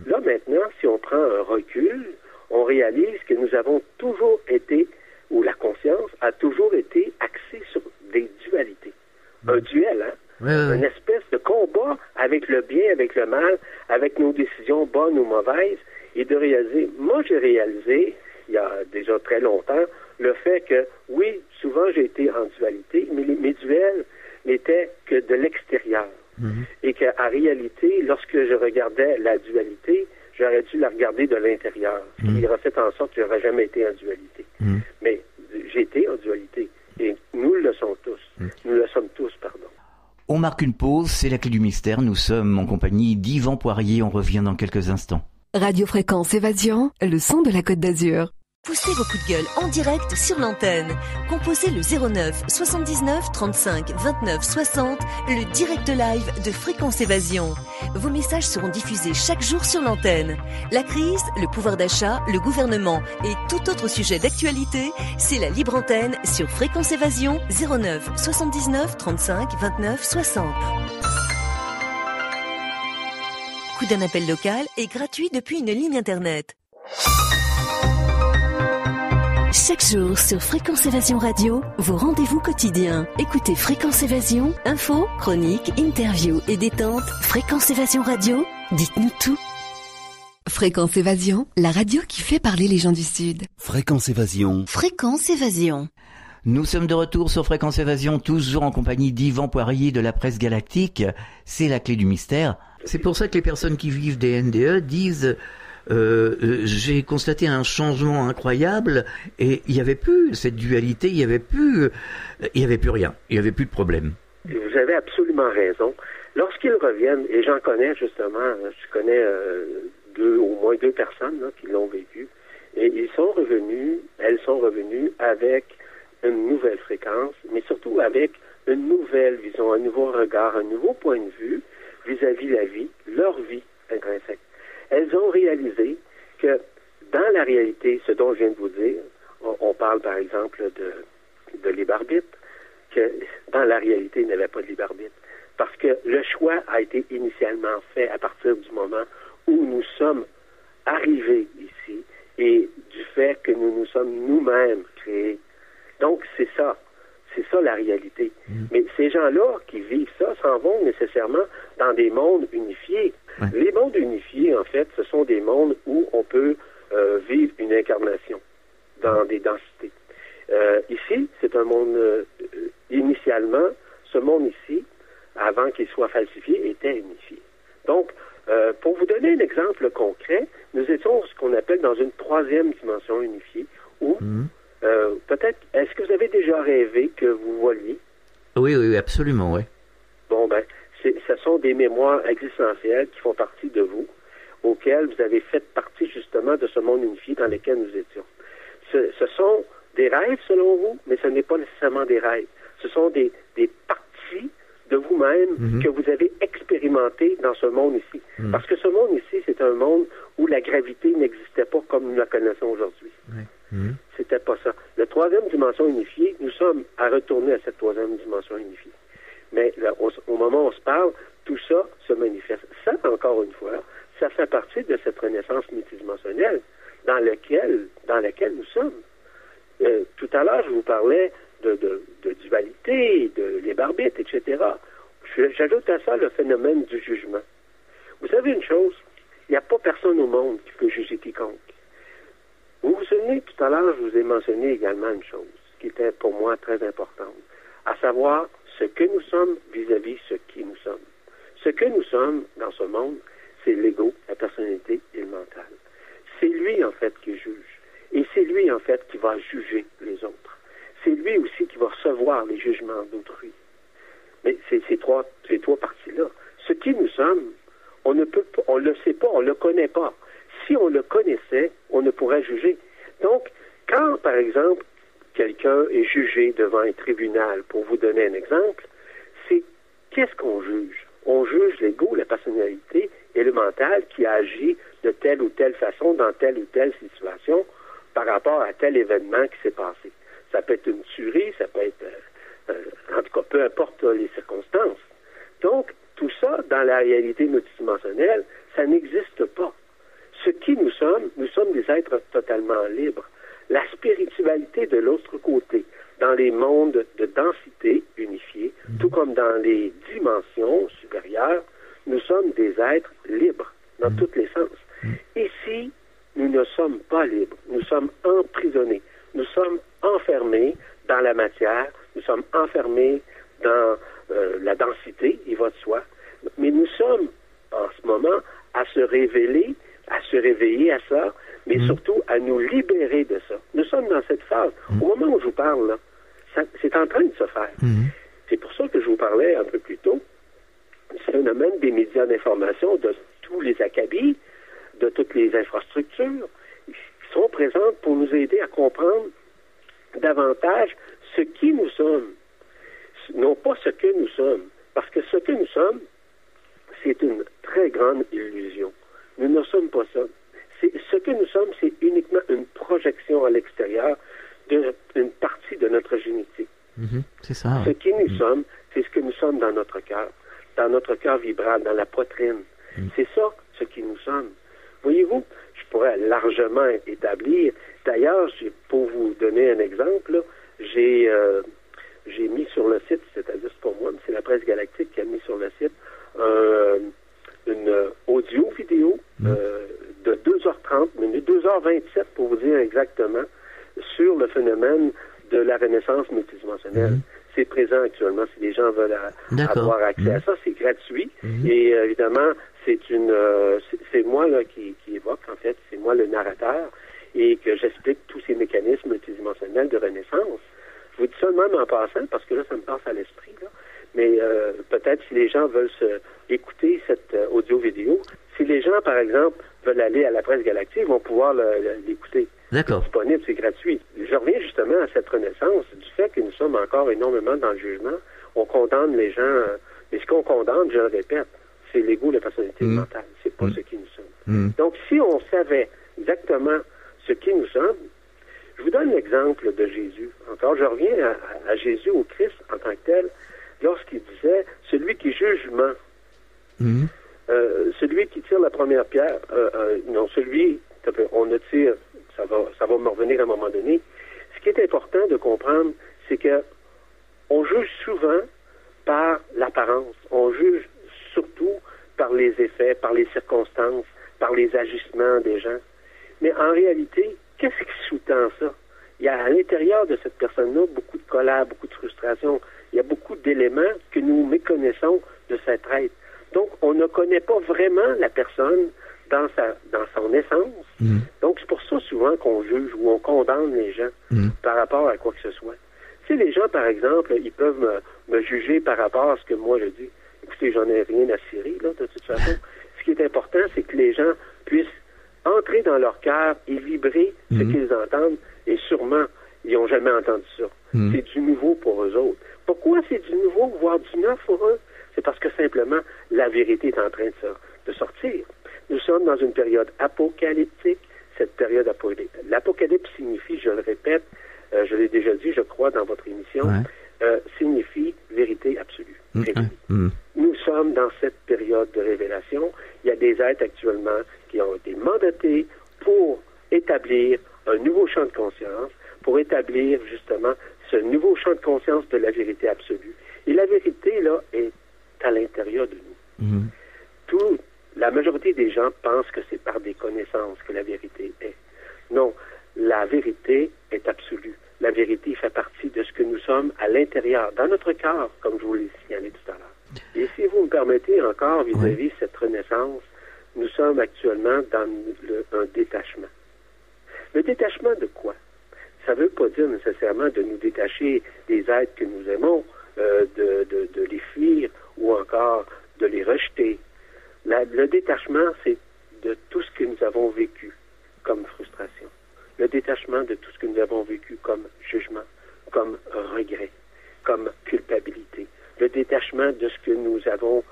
Là, maintenant, si on prend un recul, on réalise que nous avons toujours été, ou la conscience a toujours été axée sur des dualités. Un duel, hein? Une espèce de combat avec le bien, avec le mal, avec nos décisions bonnes ou mauvaises, et de réaliser, moi j'ai réalisé, il y a déjà très longtemps, le fait que, oui, souvent j'ai été en dualité, mais mes duels n'étaient que de l'extérieur. Et qu'en réalité, lorsque je regardais la dualité, j'aurais dû la regarder de l'intérieur, ce qui aurait fait en sorte que je n'aurais jamais été en dualité. Mais j'ai été en dualité, et nous le sommes tous. Nous le sommes tous, pardon. On marque une pause, c'est la clé du mystère. Nous sommes en compagnie d'Yvan Poirier. On revient dans quelques instants. Radio Fréquence Évasion, le son de la Côte d'Azur. Poussez vos coups de gueule en direct sur l'antenne. Composez le 09 79 35 29 60, le direct live de Fréquence Évasion. Vos messages seront diffusés chaque jour sur l'antenne. La crise, le pouvoir d'achat, le gouvernement et tout autre sujet d'actualité, c'est la libre antenne sur Fréquence Évasion 09 79 35 29 60. Coup d'un appel local est gratuit depuis une ligne internet. Chaque jour sur Fréquence Évasion Radio, vos rendez-vous quotidiens. Écoutez Fréquence Évasion, infos, chroniques, interviews et détente. Fréquence Évasion Radio, dites-nous tout. Fréquence Évasion, la radio qui fait parler les gens du Sud. Fréquence Évasion. Fréquence Évasion. Nous sommes de retour sur Fréquence Évasion, toujours en compagnie d'Yvan Poirier de la Presse Galactique. C'est la clé du mystère. C'est pour ça que les personnes qui vivent des NDE disent... j'ai constaté un changement incroyable et il n'y avait plus cette dualité, il n'y avait plus rien, il n'y avait plus de problème. Vous avez absolument raison. Lorsqu'ils reviennent, et j'en connais justement, je connais au moins deux personnes là, qui l'ont vécu, et elles sont revenues avec une nouvelle fréquence, mais surtout avec une nouvelle vision, un nouveau regard, un nouveau point de vue vis-à-vis la vie, leur vie intrinsèque. Elles ont réalisé que dans la réalité, ce dont je viens de vous dire, on parle par exemple de libre arbitre, que dans la réalité, il n'y avait pas de libre arbitre. Parce que moment où nous sommes arrivés ici et du fait que nous nous sommes nous-mêmes créés. Donc, c'est ça la réalité. Mais ces gens-là qui vivent ça s'en vont nécessairement dans des mondes unifiés. Ouais. Les mondes unifiés, en fait, ce sont des mondes où on peut vivre une incarnation dans des densités. Ici, c'est un monde, initialement, ce monde ici, avant qu'il soit falsifié, était unifié. Donc, pour vous donner un exemple concret, nous étions ce qu'on appelle dans une troisième dimension unifiée, où peut-être, est-ce que vous avez déjà rêvé que vous voliez? Oui, absolument, oui. Bon, ben, ce sont des mémoires existentielles qui font partie de vous, auxquelles vous avez fait partie justement de ce monde unifié dans lequel nous étions. Ce sont des rêves selon vous, mais ce n'est pas nécessairement des rêves. Ce sont des parties de vous-même que vous avez expérimenté dans ce monde ici. Parce que ce monde ici, c'est un monde où la gravité n'existait pas comme nous la connaissons aujourd'hui. C'était pas ça. La troisième dimension unifiée, nous sommes à retourner à cette troisième dimension unifiée. Mais là, au moment où on se parle, tout ça se manifeste. Ça, encore une fois, ça fait partie de cette renaissance multidimensionnelle dans laquelle nous sommes. Tout à l'heure, je vous parlais de dualité, de libre arbitre, etc. J'ajoute à ça le phénomène du jugement. Vous savez une chose, il n'y a pas personne au monde qui peut juger quiconque. Vous vous souvenez, tout à l'heure, je vous ai mentionné également une chose qui était pour moi très importante, à savoir ce que nous sommes vis-à-vis ce qui nous sommes. Ce que nous sommes dans ce monde, c'est l'ego, la personnalité et le mental. C'est lui, en fait, qui juge. Et c'est lui, en fait, qui va juger les autres. C'est lui aussi qui va recevoir les jugements d'autrui. Mais ces trois parties-là. Ce qui nous sommes, on ne le sait pas, on ne le connaît pas. Si on le connaissait, on ne pourrait juger. Donc, quand, par exemple, quelqu'un est jugé devant un tribunal, pour vous donner un exemple, c'est qu'est-ce qu'on juge? On juge l'ego, la personnalité et le mental qui agit de telle ou telle façon dans telle ou telle situation par rapport à tel événement qui s'est passé. Ça peut être une tuerie, ça peut être, en tout cas, peu importe les circonstances. Donc, tout ça, dans la réalité multidimensionnelle, ça n'existe pas. Ce qui nous sommes des êtres totalement libres. La spiritualité de l'autre côté, dans les mondes de densité unifiés, tout comme dans les dimensions supérieures, nous sommes des êtres libres, dans tous les sens. Ici, nous ne sommes pas libres, nous sommes emprisonnés, nous sommes enfermés dans la matière, nous sommes enfermés dans la densité, il va de soi, mais nous sommes en ce moment à se révéler, à se réveiller à ça, mais surtout à nous libérer de ça. Nous sommes dans cette phase. Au moment où je vous parle, là, c'est en train de se faire. C'est pour ça que je vous parlais un peu plus tôt du phénomène des médias d'information, de tous les acabits, de toutes les infrastructures qui sont présentes pour nous aider à comprendre davantage ce qui nous sommes, non pas ce que nous sommes, parce que ce que nous sommes, c'est une très grande illusion. Nous ne sommes pas ça. Ce que nous sommes, c'est uniquement une projection à l'extérieur d'une partie de notre génétique. C'est ça. Ce qui nous sommes, c'est ce que nous sommes dans notre cœur vibral, dans la poitrine. C'est ça, ce qui nous sommes. Voyez-vous, je pourrais largement établir. D'ailleurs, pour vous donner un exemple, là, j'ai mis sur le site, c'est-à-dire pour moi, c'est la Presse Galactique qui a mis sur le site une audio-vidéo de 2h30 minutes, 2h27 pour vous dire exactement, sur le phénomène de la renaissance multidimensionnelle. C'est présent actuellement. Si les gens veulent avoir accès à ça, c'est gratuit. Et évidemment, c'est moi là qui évoque, en fait, c'est moi le narrateur, et que j'explique tous ces mécanismes multidimensionnels de renaissance. Je vous dis ça même en passant, parce que là, ça me passe à l'esprit, là. Mais peut-être si les gens veulent écouter cette audio-vidéo, si les gens, par exemple, veulent aller à la Presse Galactique, ils vont pouvoir l'écouter. D'accord. C'est disponible, c'est gratuit. Je reviens justement à cette renaissance du fait que nous sommes encore énormément dans le jugement. On condamne les gens, mais ce qu'on condamne, je le répète, c'est l'ego, la personnalité mentale. C'est pas ce qui nous sommes. Donc, si on savait exactement ce qui nous sommes, je vous donne l'exemple de Jésus. Encore, je reviens à Jésus, au Christ, en tant que tel, lorsqu'il disait, celui qui juge ment. celui qui tire la première pierre, on ne tire, ça va me revenir à un moment donné. Ce qui est important de comprendre, c'est que on juge souvent par l'apparence. On juge surtout par les effets, par les circonstances, par les agissements des gens. Mais en réalité, qu'est-ce qui sous-tend ça? Il y a à l'intérieur de cette personne-là beaucoup de colère, beaucoup de frustration. Il y a beaucoup d'éléments que nous méconnaissons de cet être. Donc, on ne connaît pas vraiment la personne dans son essence. Donc, c'est pour ça souvent qu'on juge ou on condamne les gens par rapport à quoi que ce soit. Tu sais, les gens, par exemple, ils peuvent me juger par rapport à ce que moi je dis. Écoutez, j'en ai rien à cirer, là, de toute façon. Ce qui est important, c'est que les gens puissent entrer dans leur cœur et vibrer ce qu'ils entendent. Et sûrement, ils n'ont jamais entendu ça. C'est du nouveau pour eux autres. Pourquoi c'est du nouveau, voire du neuf pour eux? C'est parce que simplement, la vérité est en train de sortir. Nous sommes dans une période apocalyptique. Cette période apocalyptique. L'apocalypse signifie, je le répète, je l'ai déjà dit, je crois, dans votre émission, signifie vérité absolue. Nous sommes dans cette période de révélation. Il y a des êtres actuellement qui ont été mandatés pour établir un nouveau champ de conscience, pour établir justement ce nouveau champ de conscience de la vérité absolue. Et la vérité, là, est à l'intérieur de nous. La majorité des gens pensent que c'est par des connaissances que la vérité est. Non, la vérité est absolue. La vérité fait partie de ce que nous sommes à l'intérieur, dans notre cœur, comme je vous l'ai signalé tout à l'heure. Et si vous me permettez encore vis-à-vis de cette renaissance, nous sommes actuellement dans un détachement. Le détachement de quoi? Ça ne veut pas dire nécessairement de nous détacher des êtres que nous aimons, de les fuir ou encore de les rejeter. Le détachement, c'est de tout ce que nous avons vécu comme frustration. Le détachement de tout ce que nous avons vécu comme jugement, comme regret, comme culpabilité. Le détachement de ce que nous avons,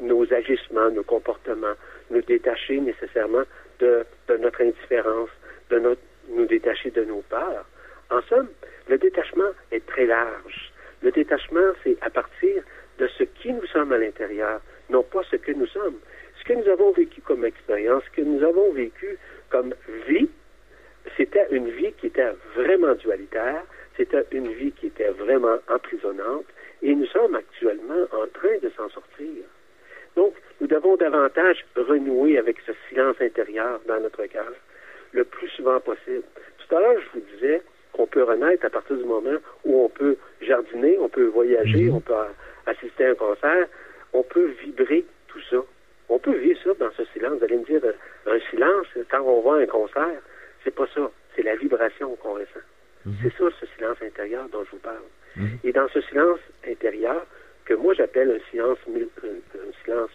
nos agissements, nos comportements, nous détacher nécessairement de notre indifférence, nous détacher de nos peurs. En somme, le détachement est très large. Le détachement, c'est à partir de ce qui nous sommes à l'intérieur, non pas ce que nous sommes. Ce que nous avons vécu comme expérience, ce que nous avons vécu comme vie, c'était une vie qui était vraiment dualitaire, c'était une vie qui était vraiment emprisonnante, et nous sommes actuellement en train de s'en sortir. Donc, nous devons davantage renouer avec ce silence intérieur dans notre cœur, le plus souvent possible. Tout à l'heure, je vous disais qu'on peut renaître à partir du moment où on peut jardiner, on peut voyager, on peut assister à un concert, on peut vibrer tout ça. On peut vivre ça dans ce silence. Vous allez me dire, un silence, quand on voit un concert, c'est pas ça. C'est la vibration qu'on ressent. C'est ça, ce silence intérieur dont je vous parle. Et dans ce silence intérieur, que moi j'appelle un silence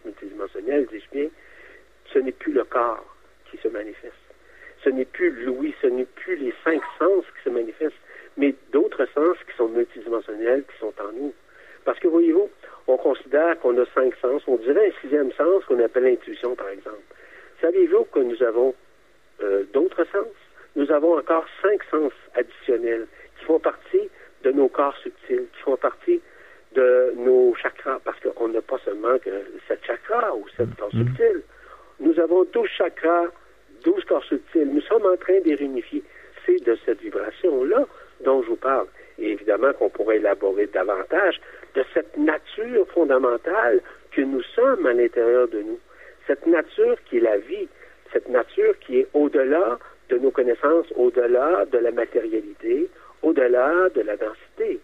multidimensionnel, dis-je bien, ce n'est plus le corps qui se manifeste. Ce n'est plus l'ouïe, ce n'est plus les 5 sens qui se manifestent, mais d'autres sens qui sont multidimensionnels, qui sont en nous. Parce que, voyez-vous, on considère qu'on a 5 sens. On dirait un 6e sens qu'on appelle l'intuition, par exemple. Savez-vous que nous avons d'autres sens? Nous avons encore 5 sens additionnels qui font partie de nos corps subtils, qui font partie de nos chakras, parce qu'on n'a pas seulement que 7 chakras ou 7 corps subtils. Nous avons 12 chakras, 12 corps subtils. Nous sommes en train de les réunifier. C'est de cette vibration-là dont je vous parle. Et évidemment qu'on pourrait élaborer davantage de cette nature fondamentale que nous sommes à l'intérieur de nous. Cette nature qui est la vie, cette nature qui est au-delà de nos connaissances, au-delà de la matérialité, au-delà de la densité.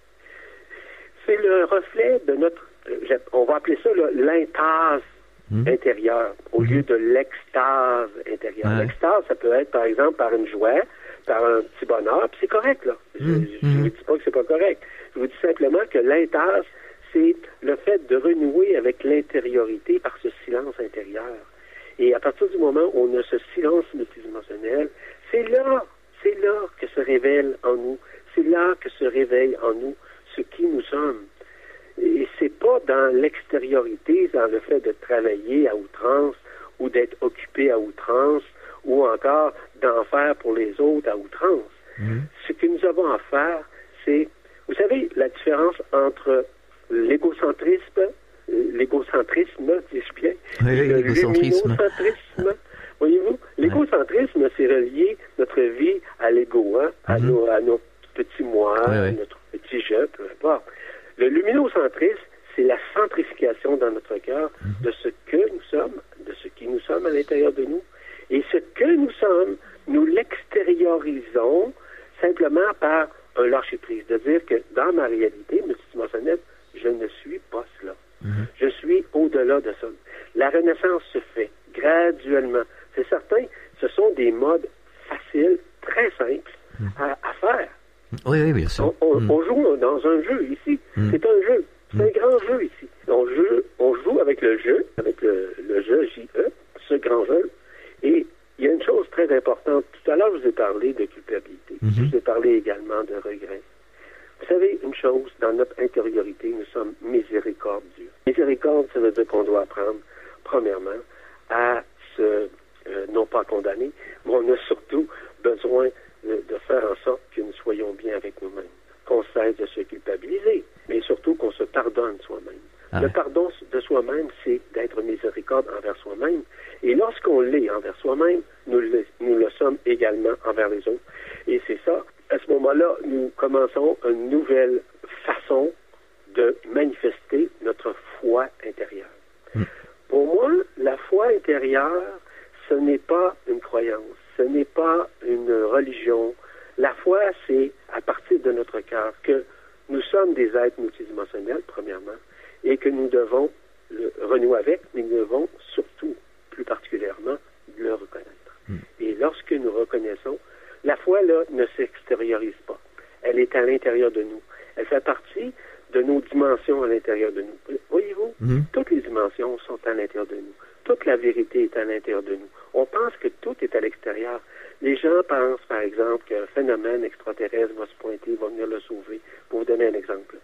C'est le reflet de notre, on va appeler ça l'intase intérieure, au lieu de l'extase intérieure. L'extase, ça peut être, par exemple, par une joie, par un petit bonheur, puis c'est correct, là. Je ne vous dis pas que c'est pas correct. Je vous dis simplement que l'intase, c'est le fait de renouer avec l'intériorité par ce silence intérieur. Et à partir du moment où on a ce silence multidimensionnel, c'est là que se révèle en nous, c'est là que se réveille en nous ce qui nous sommes. Et c'est pas dans l'extériorité, dans le fait de travailler à outrance ou d'être occupé à outrance ou encore d'en faire pour les autres à outrance. Ce que nous avons à faire, c'est, vous savez, la différence entre l'égocentrisme, l'égocentrisme, dis-je bien? Oui, l'égocentrisme. L'humilocentrisme. Voyez-vous, l'égocentrisme, c'est relier notre vie à l'ego, hein, à nos petits moi, à notre petit je, peu importe. Le luminocentrisme, c'est la centrification dans notre cœur de ce que nous sommes, de ce qui nous sommes à l'intérieur de nous. Et ce que nous sommes, nous l'extériorisons simplement par un lâcher-prise. De dire que dans ma réalité multidimensionnelle, je ne suis pas cela. Je suis au-delà de ça. La renaissance se fait graduellement. C'est certain, ce sont des modes faciles, très simples à faire. Oui, bien sûr. On joue dans un jeu ici. C'est un jeu. C'est un grand jeu ici. On joue avec le jeu, avec le jeu J-E, ce grand jeu. Et il y a une chose très importante. Tout à l'heure, je vous ai parlé de culpabilité. Je vous ai parlé également de regret. Vous savez, une chose, dans notre intériorité, nous sommes miséricordieux. Miséricorde, ça veut dire qu'on doit apprendre, premièrement, à se, non pas condamner, mais on a surtout besoin de faire en sorte que nous soyons bien avec nous-mêmes, qu'on cesse de se culpabiliser, mais surtout qu'on se pardonne soi-même. Le pardon de soi-même, c'est d'être miséricorde envers soi-même. Et lorsqu'on l'est envers soi-même, nous le sommes également envers les autres. Et c'est ça. À ce moment-là, nous commençons une nouvelle façon de manifester notre foi intérieure. Pour moi, la foi intérieure, ce n'est pas une croyance, ce n'est pas une religion. La foi, c'est à partir de notre cœur que nous sommes des êtres multidimensionnels, premièrement, et que nous devons le renouer avec, mais nous devons surtout, plus particulièrement, le reconnaître. Et lorsque nous reconnaissons, la foi, là, ne s'extériorise pas. Elle est à l'intérieur de nous. Elle fait partie de nos dimensions à l'intérieur de nous. Voyez-vous, toutes les dimensions sont à l'intérieur de nous. Toute la vérité est à l'intérieur de nous. On pense que tout est à l'extérieur. Les gens pensent, par exemple, qu'un phénomène extraterrestre va se pointer, va venir le sauver. Pour vous donner un exemple.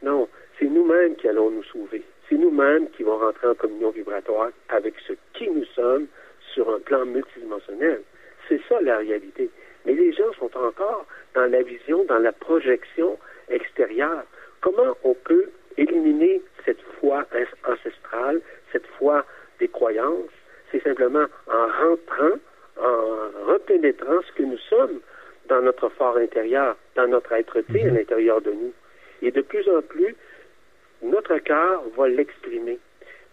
Non, c'est nous-mêmes qui allons nous sauver. C'est nous-mêmes qui vont rentrer en communion vibratoire avec ce qui nous sommes sur un plan multidimensionnel. C'est ça la réalité. Mais les gens sont encore dans la vision, dans la projection extérieure. Comment on peut éliminer cette foi ancestrale, cette foi des croyances? C'est simplement en rentrant, en repénétrant ce que nous sommes dans notre fort intérieur, dans notre être-té à l'intérieur de nous. Et de plus en plus, notre cœur va l'exprimer.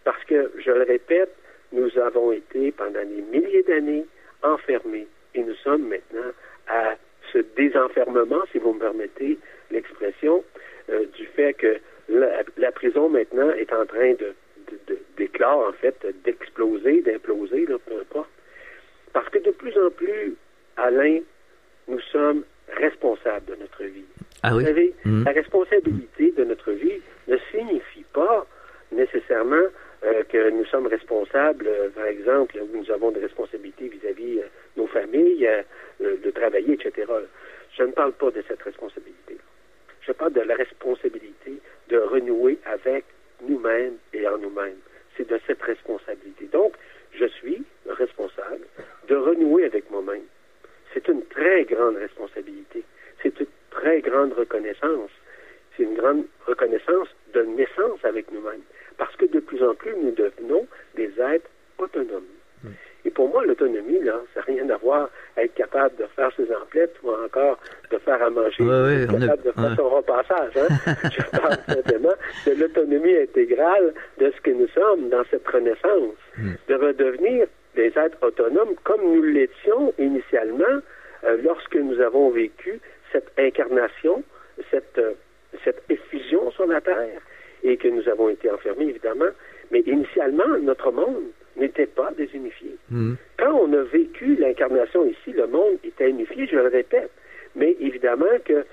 Parce que, je le répète, nous avons été pendant des milliers d'années enfermés. Et nous sommes maintenant à ce désenfermement, si vous me permettez l'expression, du fait que la prison maintenant est en train d'éclore, en fait, d'exploser, d'imploser, là, peu importe. Parce que de plus en plus, Alain, nous sommes responsables de notre vie. Vous savez, la responsabilité de notre vie ne signifie pas nécessairement que nous sommes responsables, par exemple, où nous avons des responsabilités vis-à-vis nos familles, de travailler, etc. Je ne parle pas de cette responsabilité-là. Je parle de la responsabilité de renouer avec nous-mêmes et en nous-mêmes. C'est de cette responsabilité. Donc, je suis responsable de renouer avec moi-même. C'est une très grande responsabilité. C'est une très grande reconnaissance. C'est une grande reconnaissance de naissance avec nous-mêmes. Parce que de plus en plus, nous devenons des êtres autonomes. Et pour moi, l'autonomie, là, ça n'a rien à voir à être capable de faire ses emplettes ou encore de faire à manger, capable de faire son repassage. Hein? Je parle simplement de l'autonomie intégrale de ce que nous sommes dans cette renaissance, de redevenir des êtres autonomes comme nous l'étions initialement lorsque nous avons vécu cette incarnation, cette effusion sur la Terre, et que nous avons été enfermés, évidemment. Mais initialement, notre monde n'était pas désunifié. Quand on a vécu l'incarnation ici, le monde était unifié, je le répète. Mais évidemment que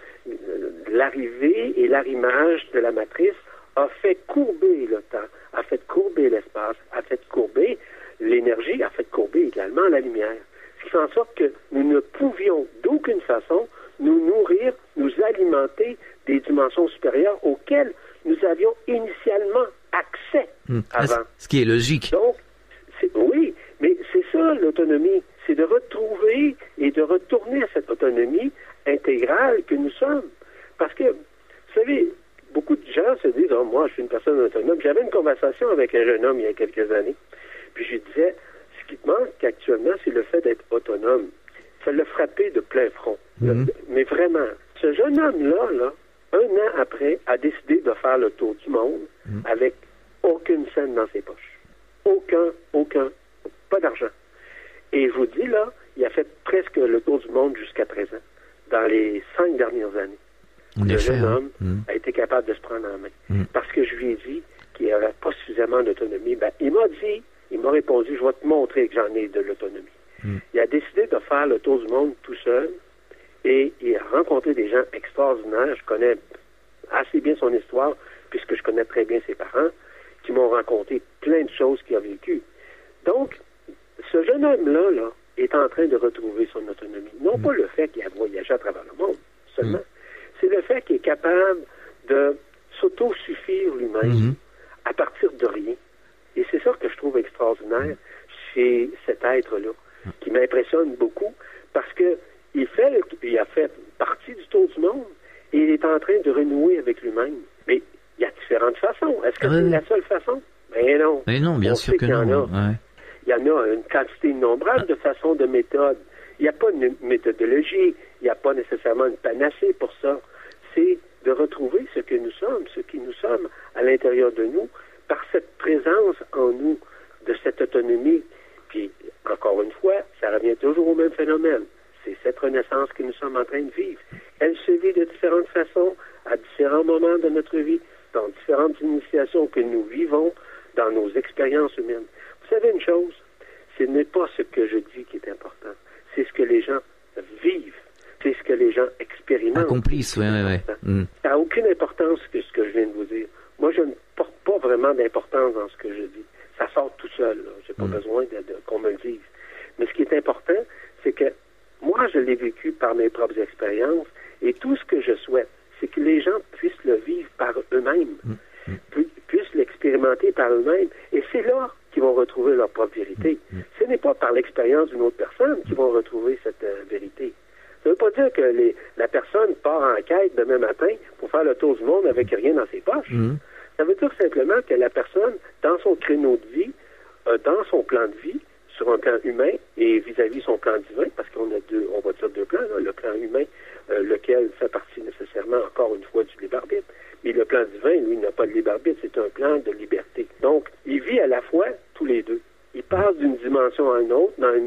l'arrivée et l'arrimage de la matrice a fait courber le temps, a fait courber l'espace, a fait courber l'énergie, a fait courber également la lumière. Ce qui fait en sorte que nous ne pouvions d'aucune façon nous nourrir, nous alimenter des dimensions supérieures auxquelles nous avions initialement accès avant. Ce qui est logique. Donc, oui, mais c'est ça l'autonomie, c'est de retrouver et de retourner à cette autonomie intégrale que nous sommes. Parce que, vous savez, beaucoup de gens se disent, hommes. Moi, je suis une personne autonome. J'avais une conversation avec un jeune homme il y a quelques années. Puis je lui disais, ce qui te manque actuellement, c'est le fait d'être autonome. Ça l'a frappé de plein front. Mais vraiment, ce jeune homme-là, là, 1 an après, a décidé de faire le tour du monde avec aucune scène dans ses poches. Aucun. Pas d'argent. Et je vous dis, là, il a fait presque le tour du monde jusqu'à présent, dans les 5 dernières années. Le jeune homme a été capable de se prendre en main. Parce que je lui ai dit qu'il n'avait pas suffisamment d'autonomie. Ben, il m'a répondu, je vais te montrer que j'en ai de l'autonomie. Il a décidé de faire le tour du monde tout seul et il a rencontré des gens extraordinaires. Je connais assez bien son histoire puisque je connais très bien ses parents qui m'ont raconté plein de choses qu'il a vécues. Donc, ce jeune homme-là là, est en train de retrouver son autonomie. Non pas le fait qu'il a voyagé à travers le monde seulement, c'est le fait qu'il est capable de s'autosuffire lui-même à partir de rien. Et c'est ça que je trouve extraordinaire chez cet être-là, qui m'impressionne beaucoup, parce que il a fait partie du tour du monde et il est en train de renouer avec lui-même. Mais il y a différentes façons. Est-ce que c'est la seule façon? Ben non. Mais non, bien sûr que non. Il y en a une quantité innombrable de façons, de méthodes. Il n'y a pas une méthodologie, il n'y a pas nécessairement une panacée pour ça. C'est de retrouver ce que nous sommes, ce qui nous sommes à l'intérieur de nous, par cette présence en nous, de cette autonomie. Puis, encore une fois, ça revient toujours au même phénomène. C'est cette renaissance que nous sommes en train de vivre. Elle se vit de différentes façons, à différents moments de notre vie, dans différentes initiations que nous vivons dans nos expériences humaines. Vous savez une chose, ce n'est pas ce que je dis qui est important, c'est ce que les gens vivent, c'est ce que les gens expérimentent. Accomplissent, oui. Ça n'a aucune importance que ce que je viens de vous dire. Moi, je ne porte pas vraiment d'importance dans ce que je dis. Ça sort tout seul, là. J'ai pas besoin qu'on me le dise. Mais ce qui est important, c'est que moi, je l'ai vécu par mes propres expériences, et tout ce que je souhaite, c'est que les gens puissent le vivre par eux-mêmes, puissent l'expérimenter par eux-mêmes, et c'est là qu'ils vont retrouver leur propre vérité. Ce n'est pas par l'expérience d'une autre personne qu'ils vont retrouver cette vérité. Ça ne veut pas dire que la personne part en quête demain matin pour faire le tour du monde avec rien dans ses poches. Ça veut dire simplement que la personne, dans son créneau de vie, dans son plan de vie, sur un plan humain et vis-à-vis son plan divin, parce qu'on va dire 2 plans, là, le plan humain, lequel fait partie nécessairement, encore une fois, du libre arbitre. Mais le plan divin, lui, n'a pas de libre arbitre, c'est un plan de liberté. Donc, il vit à la fois tous les deux. Il passe d'une dimension à une autre, d'un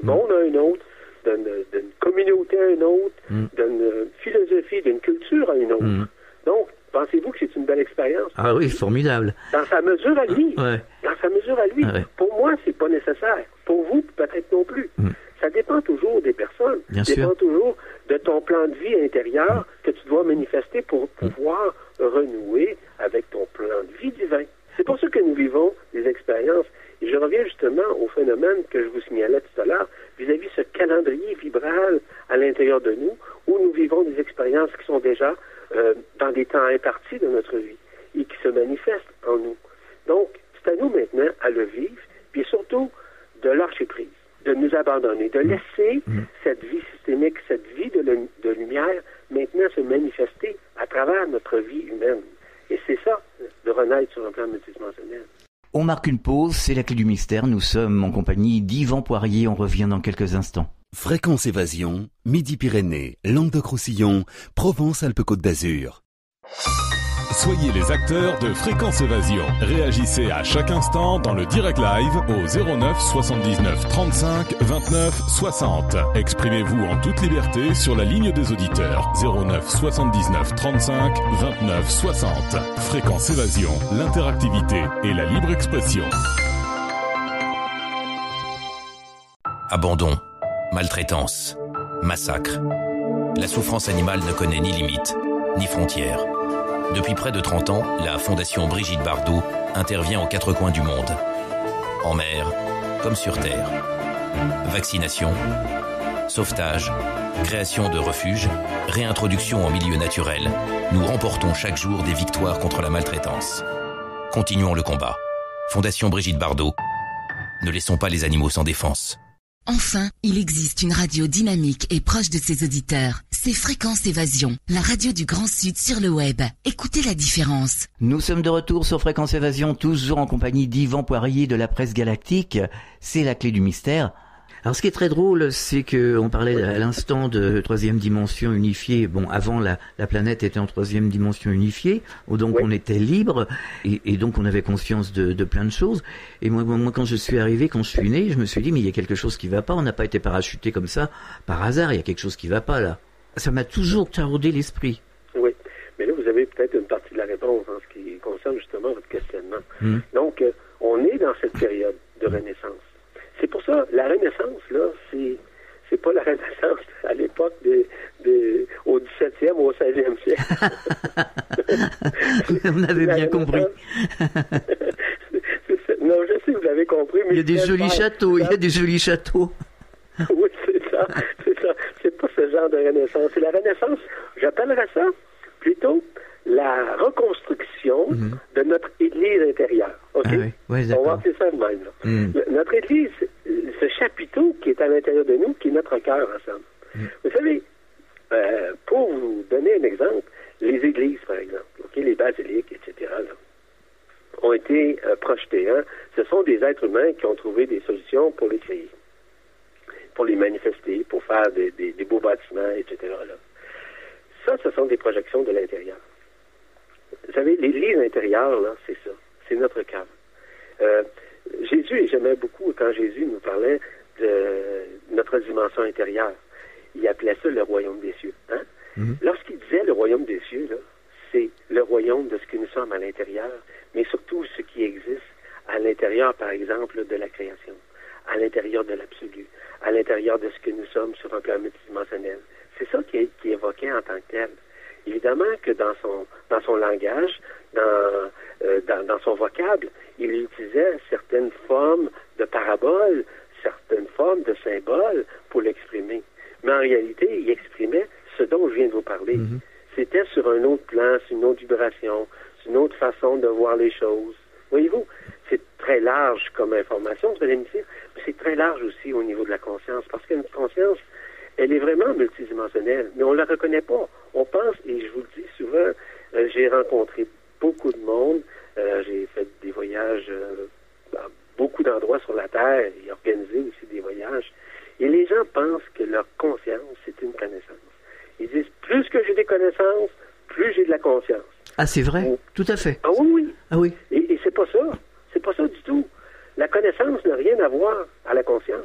monde à un autre, d'une communauté à une autre, d'une philosophie, d'une culture à une autre. Donc, pensez-vous que c'est une belle expérience? Ah oui, formidable. Dans sa mesure à lui. Dans sa mesure à lui. Pour moi, c'est pas nécessaire. Pour vous, peut-être non plus. Ça dépend toujours des personnes. Ça dépend toujours de ton plan de vie intérieur que tu dois manifester pour pouvoir renouer avec ton plan de vie divin. C'est pour ça que nous vivons des expériences. Et je reviens justement au phénomène que je vous signalais tout à l'heure, vis-à-vis ce calendrier vibral à l'intérieur de nous, où nous vivons des expériences qui sont déjà dans des temps impartis de notre vie et qui se manifestent en nous. Donc, c'est à nous maintenant à le vivre, puis surtout de lâcher prise, de nous abandonner, de laisser cette vie systémique, cette vie de lumière maintenant se manifester à travers notre vie humaine. Et c'est ça, de renaître sur un plan multidimensionnel. On marque une pause, c'est la clé du mystère. Nous sommes en compagnie d'Yvan Poirier. On revient dans quelques instants. Fréquence Évasion, Midi-Pyrénées, Languedoc-Roussillon, Provence-Alpes-Côte d'Azur. Soyez les acteurs de Fréquence Évasion. Réagissez à chaque instant dans le direct live au 09 79 35 29 60. Exprimez-vous en toute liberté sur la ligne des auditeurs 09 79 35 29 60. Fréquence Évasion, l'interactivité et la libre expression. Abandon, maltraitance, massacre. La souffrance animale ne connaît ni limite, ni frontières. Depuis près de 30 ans, la Fondation Brigitte Bardot intervient aux 4 coins du monde. En mer, comme sur terre. Vaccination, sauvetage, création de refuges, réintroduction en milieu naturel. Nous remportons chaque jour des victoires contre la maltraitance. Continuons le combat. Fondation Brigitte Bardot. Ne laissons pas les animaux sans défense. Enfin, il existe une radio dynamique et proche de ses auditeurs. C'est Fréquence Évasion, la radio du Grand Sud sur le web. Écoutez la différence. Nous sommes de retour sur Fréquence Évasion, toujours en compagnie d'Yvan Poirier de la Presse Galactique. C'est la clé du mystère. Alors ce qui est très drôle, c'est que on parlait à l'instant de troisième dimension unifiée. Bon, avant la planète était en troisième dimension unifiée, donc on était libre et donc on avait conscience de plein de choses. Et moi quand je suis arrivé, quand je suis né, je me suis dit mais il y a quelque chose qui va pas. On n'a pas été parachuté comme ça par hasard. Il y a quelque chose qui va pas là. Ça m'a toujours taraudé l'esprit. Oui, mais là vous avez peut-être une partie de la réponse en ce qui concerne justement votre questionnement. Donc on est dans cette période de renaissance. C'est pour ça, la Renaissance, là, c'est pas la Renaissance à l'époque au 17e ou au 16e siècle. On avait bien compris. Non, je sais, vous l'avez compris. Mais il y a des jolis châteaux, Oui, c'est ça. C'est pas ce genre de Renaissance. C'est la Renaissance, j'appellerais ça plutôt la reconstruction de notre Église intérieure. OK? Ah oui, on va appeler ça de même. Notre Église, ce chapiteau qui est à l'intérieur de nous, qui est notre cœur ensemble. Vous savez, pour vous donner un exemple, les églises, par exemple, les basiliques, etc., là, ont été projetées. Hein? Ce sont des êtres humains qui ont trouvé des solutions pour les créer, pour les manifester, pour faire des beaux bâtiments, etc. Là. Ça, ce sont des projections de l'intérieur. Vous savez, l'Église intérieure, là, c'est ça. C'est notre cœur. Jésus, et j'aimais beaucoup quand Jésus nous parlait de notre dimension intérieure. Il appelait ça le royaume des cieux. Hein? Lorsqu'il disait le royaume des cieux, là, c'est le royaume de ce que nous sommes à l'intérieur, mais surtout ce qui existe à l'intérieur, par exemple, de la création, à l'intérieur de l'absolu, à l'intérieur de ce que nous sommes sur un plan multidimensionnel. C'est ça qui est évoqué en tant que tel. Évidemment que dans son langage, dans son vocable, il utilisait certaines formes de paraboles, certaines formes de symboles pour l'exprimer. Mais en réalité, il exprimait ce dont je viens de vous parler. C'était sur un autre plan, c'est une autre vibration, c'est une autre façon de voir les choses. Voyez-vous, c'est très large comme information, vous allez me dire, mais c'est très large aussi au niveau de la conscience, parce que notre conscience, elle est vraiment multidimensionnelle, mais on ne la reconnaît pas. On pense, et je vous le dis souvent, j'ai rencontré beaucoup de monde, j'ai fait des voyages à beaucoup d'endroits sur la Terre, et organisé aussi des voyages, et les gens pensent que leur conscience, c'est une connaissance. Ils disent, plus que j'ai des connaissances, plus j'ai de la conscience. Ah, c'est vrai? Tout à fait. Ah oui. Ah oui. Et c'est pas ça. C'est pas ça du tout. La connaissance n'a rien à voir à la conscience.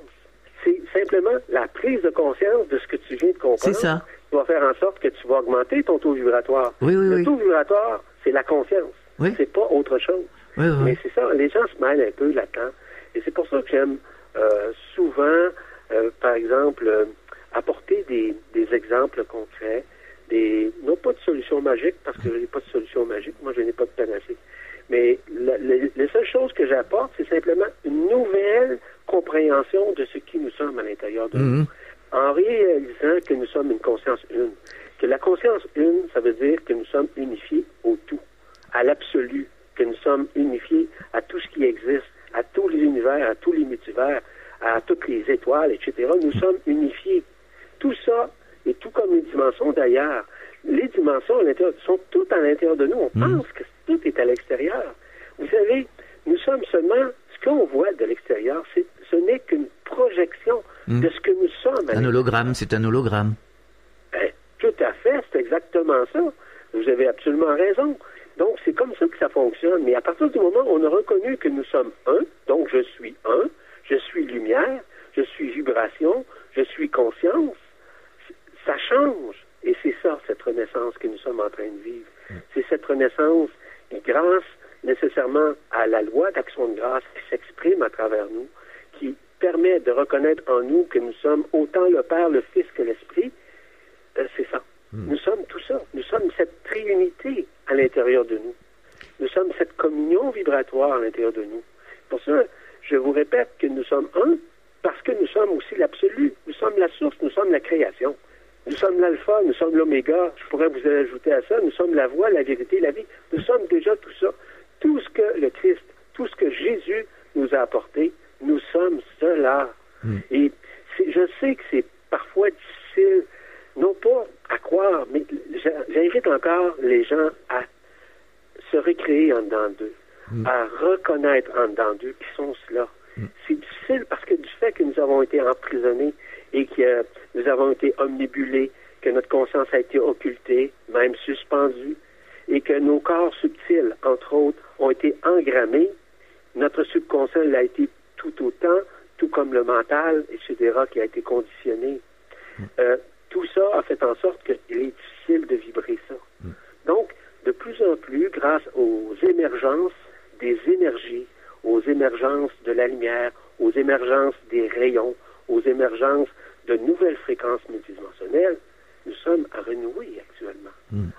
C'est simplement la prise de conscience de ce que tu viens de comprendre. C'est ça. Qui va faire en sorte que tu vas augmenter ton taux vibratoire. Le taux vibratoire, c'est la conscience. Oui. C'est pas autre chose. Oui. Mais c'est ça. Les gens se mêlent un peu là-dedans. Et c'est pour ça que j'aime souvent, par exemple, apporter des exemples concrets, non pas de solutions magiques, parce que je n'ai pas de solution magique, moi je n'ai pas de panacée. Mais les seules choses que j'apporte, c'est simplement une nouvelle compréhension de ce qui nous sommes à l'intérieur de nous. En réalisant que nous sommes une conscience une. Que la conscience une, ça veut dire que nous sommes unifiés au tout, à l'absolu, que nous sommes unifiés à tout ce qui existe, à tous les univers, à tous les multivers, à toutes les étoiles, etc. Nous sommes unifiés. Tout ça, et tout comme les dimensions d'ailleurs, les dimensions à l'intérieur sont toutes à l'intérieur de nous. On pense que tout est à l'extérieur. Vous savez, nous sommes seulement, ce qu'on voit de l'extérieur, ce n'est qu'une projection de ce que nous sommes. Un hologramme, c'est un hologramme. Tout à fait, c'est exactement ça. Vous avez absolument raison. Donc, c'est comme ça que ça fonctionne. Mais à partir du moment où on a reconnu que nous sommes un, donc je suis un, je suis lumière, je suis vibration, je suis conscience, ça change. Et c'est ça, cette renaissance que nous sommes en train de vivre. C'est cette renaissance grâce nécessairement à la loi d'action de grâce qui s'exprime à travers nous, qui permet de reconnaître en nous que nous sommes autant le Père, le Fils que l'Esprit. C'est ça. Nous sommes tout ça. Nous sommes cette triunité à l'intérieur de nous. Nous sommes cette communion vibratoire à l'intérieur de nous. Pour ça, je vous répète que nous sommes un, parce que nous sommes aussi l'absolu. Nous sommes la source, nous sommes la création. Nous sommes l'alpha, nous sommes l'oméga. Je pourrais vous ajouter à ça. Nous sommes la voie, la vérité, la vie. Nous sommes déjà tout ça. Tout ce que le Christ, tout ce que Jésus nous a apporté, nous sommes cela. Et je sais que c'est parfois difficile, non pas à croire, mais j'invite encore les gens à se recréer en dedans d'eux, à reconnaître en dedans d'eux qui sont cela. C'est difficile parce que du fait que nous avons été emprisonnés et que nous avons été omnibulés, que notre conscience a été occultée, même suspendue, et que nos corps subtils, entre autres, ont été engrammés, notre subconscient l'a été tout autant, tout comme le mental, etc., qui a été conditionné. Tout ça a fait en sorte qu'il est difficile de vibrer ça. Donc, de plus en plus, grâce aux émergences des énergies, aux émergences de la lumière, aux émergences des rayons, aux émergences de nouvelles fréquences multidimensionnelles, nous sommes à renouer actuellement,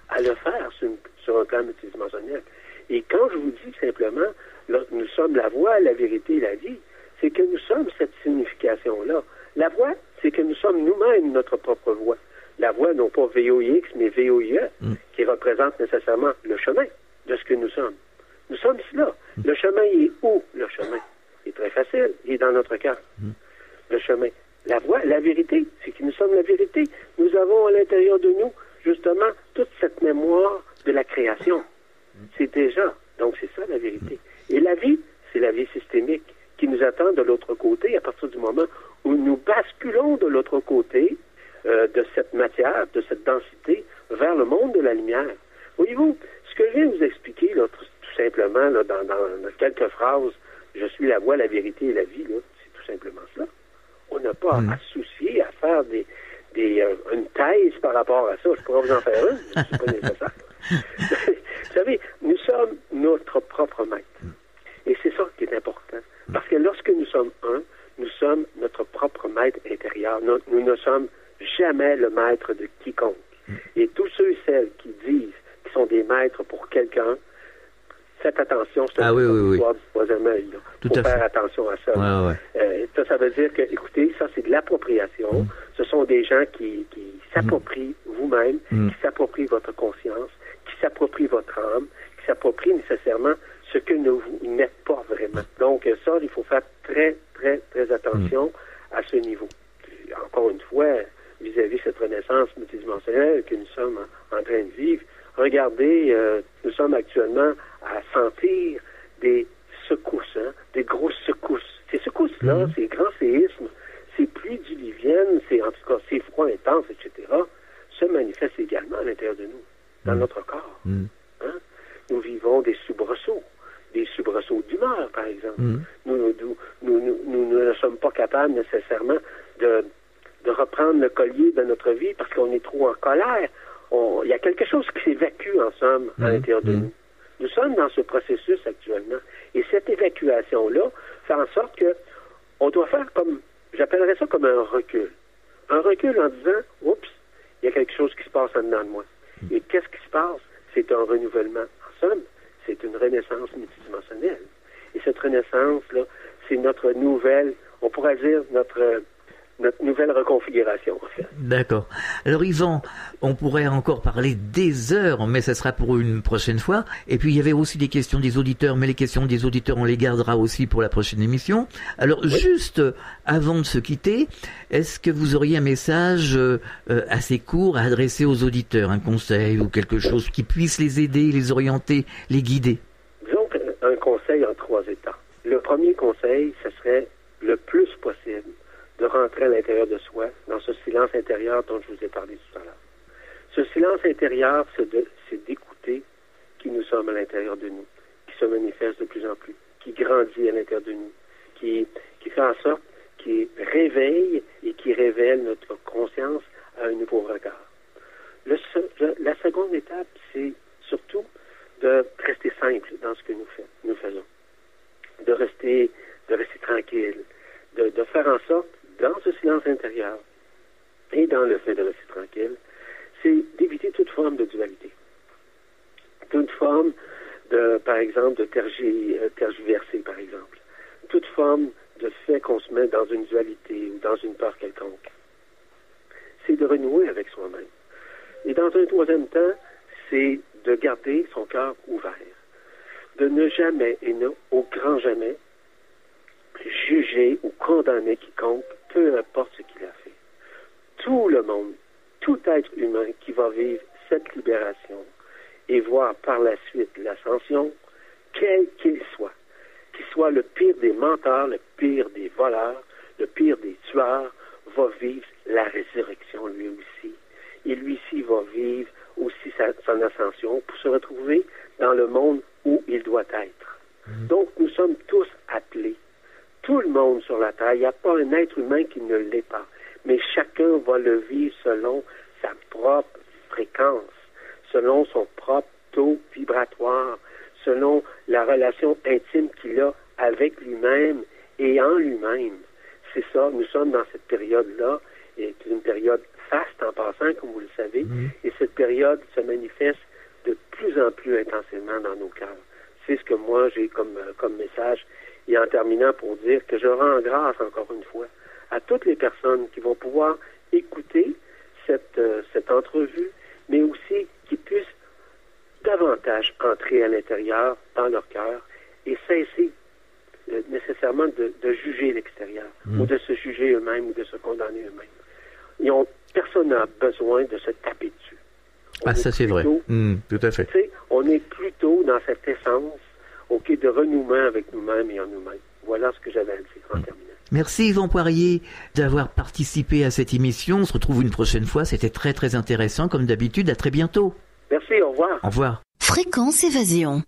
à le faire sur un plan multidimensionnel. Et quand je vous dis simplement, nous sommes la voie, la vérité et la vie, c'est que nous sommes cette signification-là. La voie, c'est que nous sommes nous-mêmes notre propre voie. La voie, non pas VOIX, mais VOIE, qui représente nécessairement le chemin de ce que nous sommes. Nous sommes cela. Le chemin, il est où, le chemin? Il est très facile. Il est dans notre cœur. Le chemin. La voie, la vérité, c'est que nous sommes la vérité. Nous avons à l'intérieur de nous, justement, toute cette mémoire de la création. C'est déjà. Donc, c'est ça, la vérité. Et la vie, c'est la vie systémique qui nous attend de l'autre côté à partir du moment où nous basculons de l'autre côté de cette matière, de cette densité, vers le monde de la lumière. Voyez-vous, ce que je viens de vous expliquer, là, tout simplement, là, dans quelques phrases, je suis la voie, la vérité et la vie, là, c'est tout simplement cela. On n'a pas à se soucier, à faire une thèse par rapport à ça. Je pourrais vous en faire une, mais c'est pas nécessaire. Vous savez, nous sommes notre propre maître. Et c'est ça qui est important. Parce que lorsque nous sommes un, nous sommes notre propre maître intérieur. Nous ne sommes jamais le maître de quiconque. Et tous ceux et celles qui disent qu'ils sont des maîtres pour quelqu'un, faites attention, c'est l'histoire du troisième œil. Il faut faire attention à ça. Ça veut dire que, écoutez, ça c'est de l'appropriation. Ce sont des gens qui s'approprient vous-même, qui s'approprient votre conscience, qui s'approprient votre âme, qui s'approprient nécessairement ce que vous n'êtes pas vraiment. Donc ça, il faut faire très, très, très attention à ce niveau. Encore une fois, vis-à-vis cette renaissance multidimensionnelle que nous sommes en train de vivre, regardez, nous sommes actuellement à sentir des secousses, des grosses secousses. Ces secousses-là, ces grands séismes, ces pluies diluviennes, en tout cas ces froids intenses, etc., se manifestent également à l'intérieur de nous, dans notre corps. Nous vivons des soubresauts d'humeur, par exemple. Nous ne sommes pas capables nécessairement de reprendre le collier de notre vie parce qu'on est trop en colère. Il y a quelque chose qui s'évacue, en somme, à l'intérieur de nous. Nous sommes dans ce processus actuellement. Et cette évacuation-là fait en sorte que on doit faire comme, j'appellerais ça comme un recul. Un recul en disant, oups, il y a quelque chose qui se passe en dedans de moi. Et qu'est-ce qui se passe? C'est un renouvellement. En somme, c'est une renaissance multidimensionnelle. Et cette renaissance-là, c'est notre nouvelle, on pourrait dire notre nouvelle reconfiguration, en fait. D'accord. Alors Yvan, on pourrait encore parler des heures, mais ça sera pour une prochaine fois. Et puis il y avait aussi des questions des auditeurs, mais les questions des auditeurs, on les gardera aussi pour la prochaine émission. Alors juste avant de se quitter, est-ce que vous auriez un message assez court à adresser aux auditeurs, un conseil ou quelque chose qui puisse les aider, les orienter, les guider? Disons un conseil en 3 étapes. Le premier conseil, ce serait le plus possible de rentrer à l'intérieur de soi, dans ce silence intérieur dont je vous ai parlé tout à l'heure. Ce silence intérieur, c'est d'écouter qui nous sommes à l'intérieur de nous, qui se manifeste de plus en plus, qui grandit à l'intérieur de nous, qui fait en sorte, qui réveille et qui révèle notre conscience à un nouveau regard. La seconde étape, c'est surtout de rester simple dans ce que nous faisons, de rester tranquille, de faire en sorte, dans ce silence intérieur et dans le fait de rester tranquille, c'est d'éviter toute forme de dualité. Toute forme par exemple, de tergiverser, par exemple. Toute forme de fait qu'on se met dans une dualité ou dans une peur quelconque. C'est de renouer avec soi-même. Et dans un troisième temps, c'est de garder son cœur ouvert. De ne jamais et au grand jamais juger ou condamner quiconque, peu importe ce qu'il a fait. humain qui va vivre cette libération et voir par la suite l'ascension, quel qu'il soit le pire des menteurs, le pire des voleurs, le pire des tueurs, va vivre la résurrection lui aussi. Et lui aussi va vivre aussi son ascension pour se retrouver dans le monde où il doit être. Donc, nous sommes tous appelés. Tout le monde sur la Terre, il n'y a pas un être humain qui ne l'est pas. Mais chacun va le vivre selon sa propre fréquence, selon son propre taux vibratoire, selon la relation intime qu'il a avec lui-même et en lui-même. C'est ça, nous sommes dans cette période-là, et c'est une période faste en passant, comme vous le savez, et cette période se manifeste de plus en plus intensément dans nos cœurs. C'est ce que moi j'ai comme message, et en terminant pour dire que je rends grâce encore une fois à toutes les personnes qui vont pouvoir écouter cette entrevue, mais aussi qui puissent davantage entrer à l'intérieur, dans leur cœur, et cesser nécessairement de juger l'extérieur, ou de se juger eux-mêmes, ou de se condamner eux-mêmes. Personne n'a besoin de se taper dessus. Ça c'est vrai. Tout à fait. On est plutôt dans cette essence de renouement avec nous-mêmes et en nous-mêmes. Voilà ce que j'avais à dire en terminant. Merci Yvan Poirier d'avoir participé à cette émission. On se retrouve une prochaine fois. C'était très très intéressant comme d'habitude. À très bientôt. Merci, au revoir. Au revoir. Fréquence Évasion.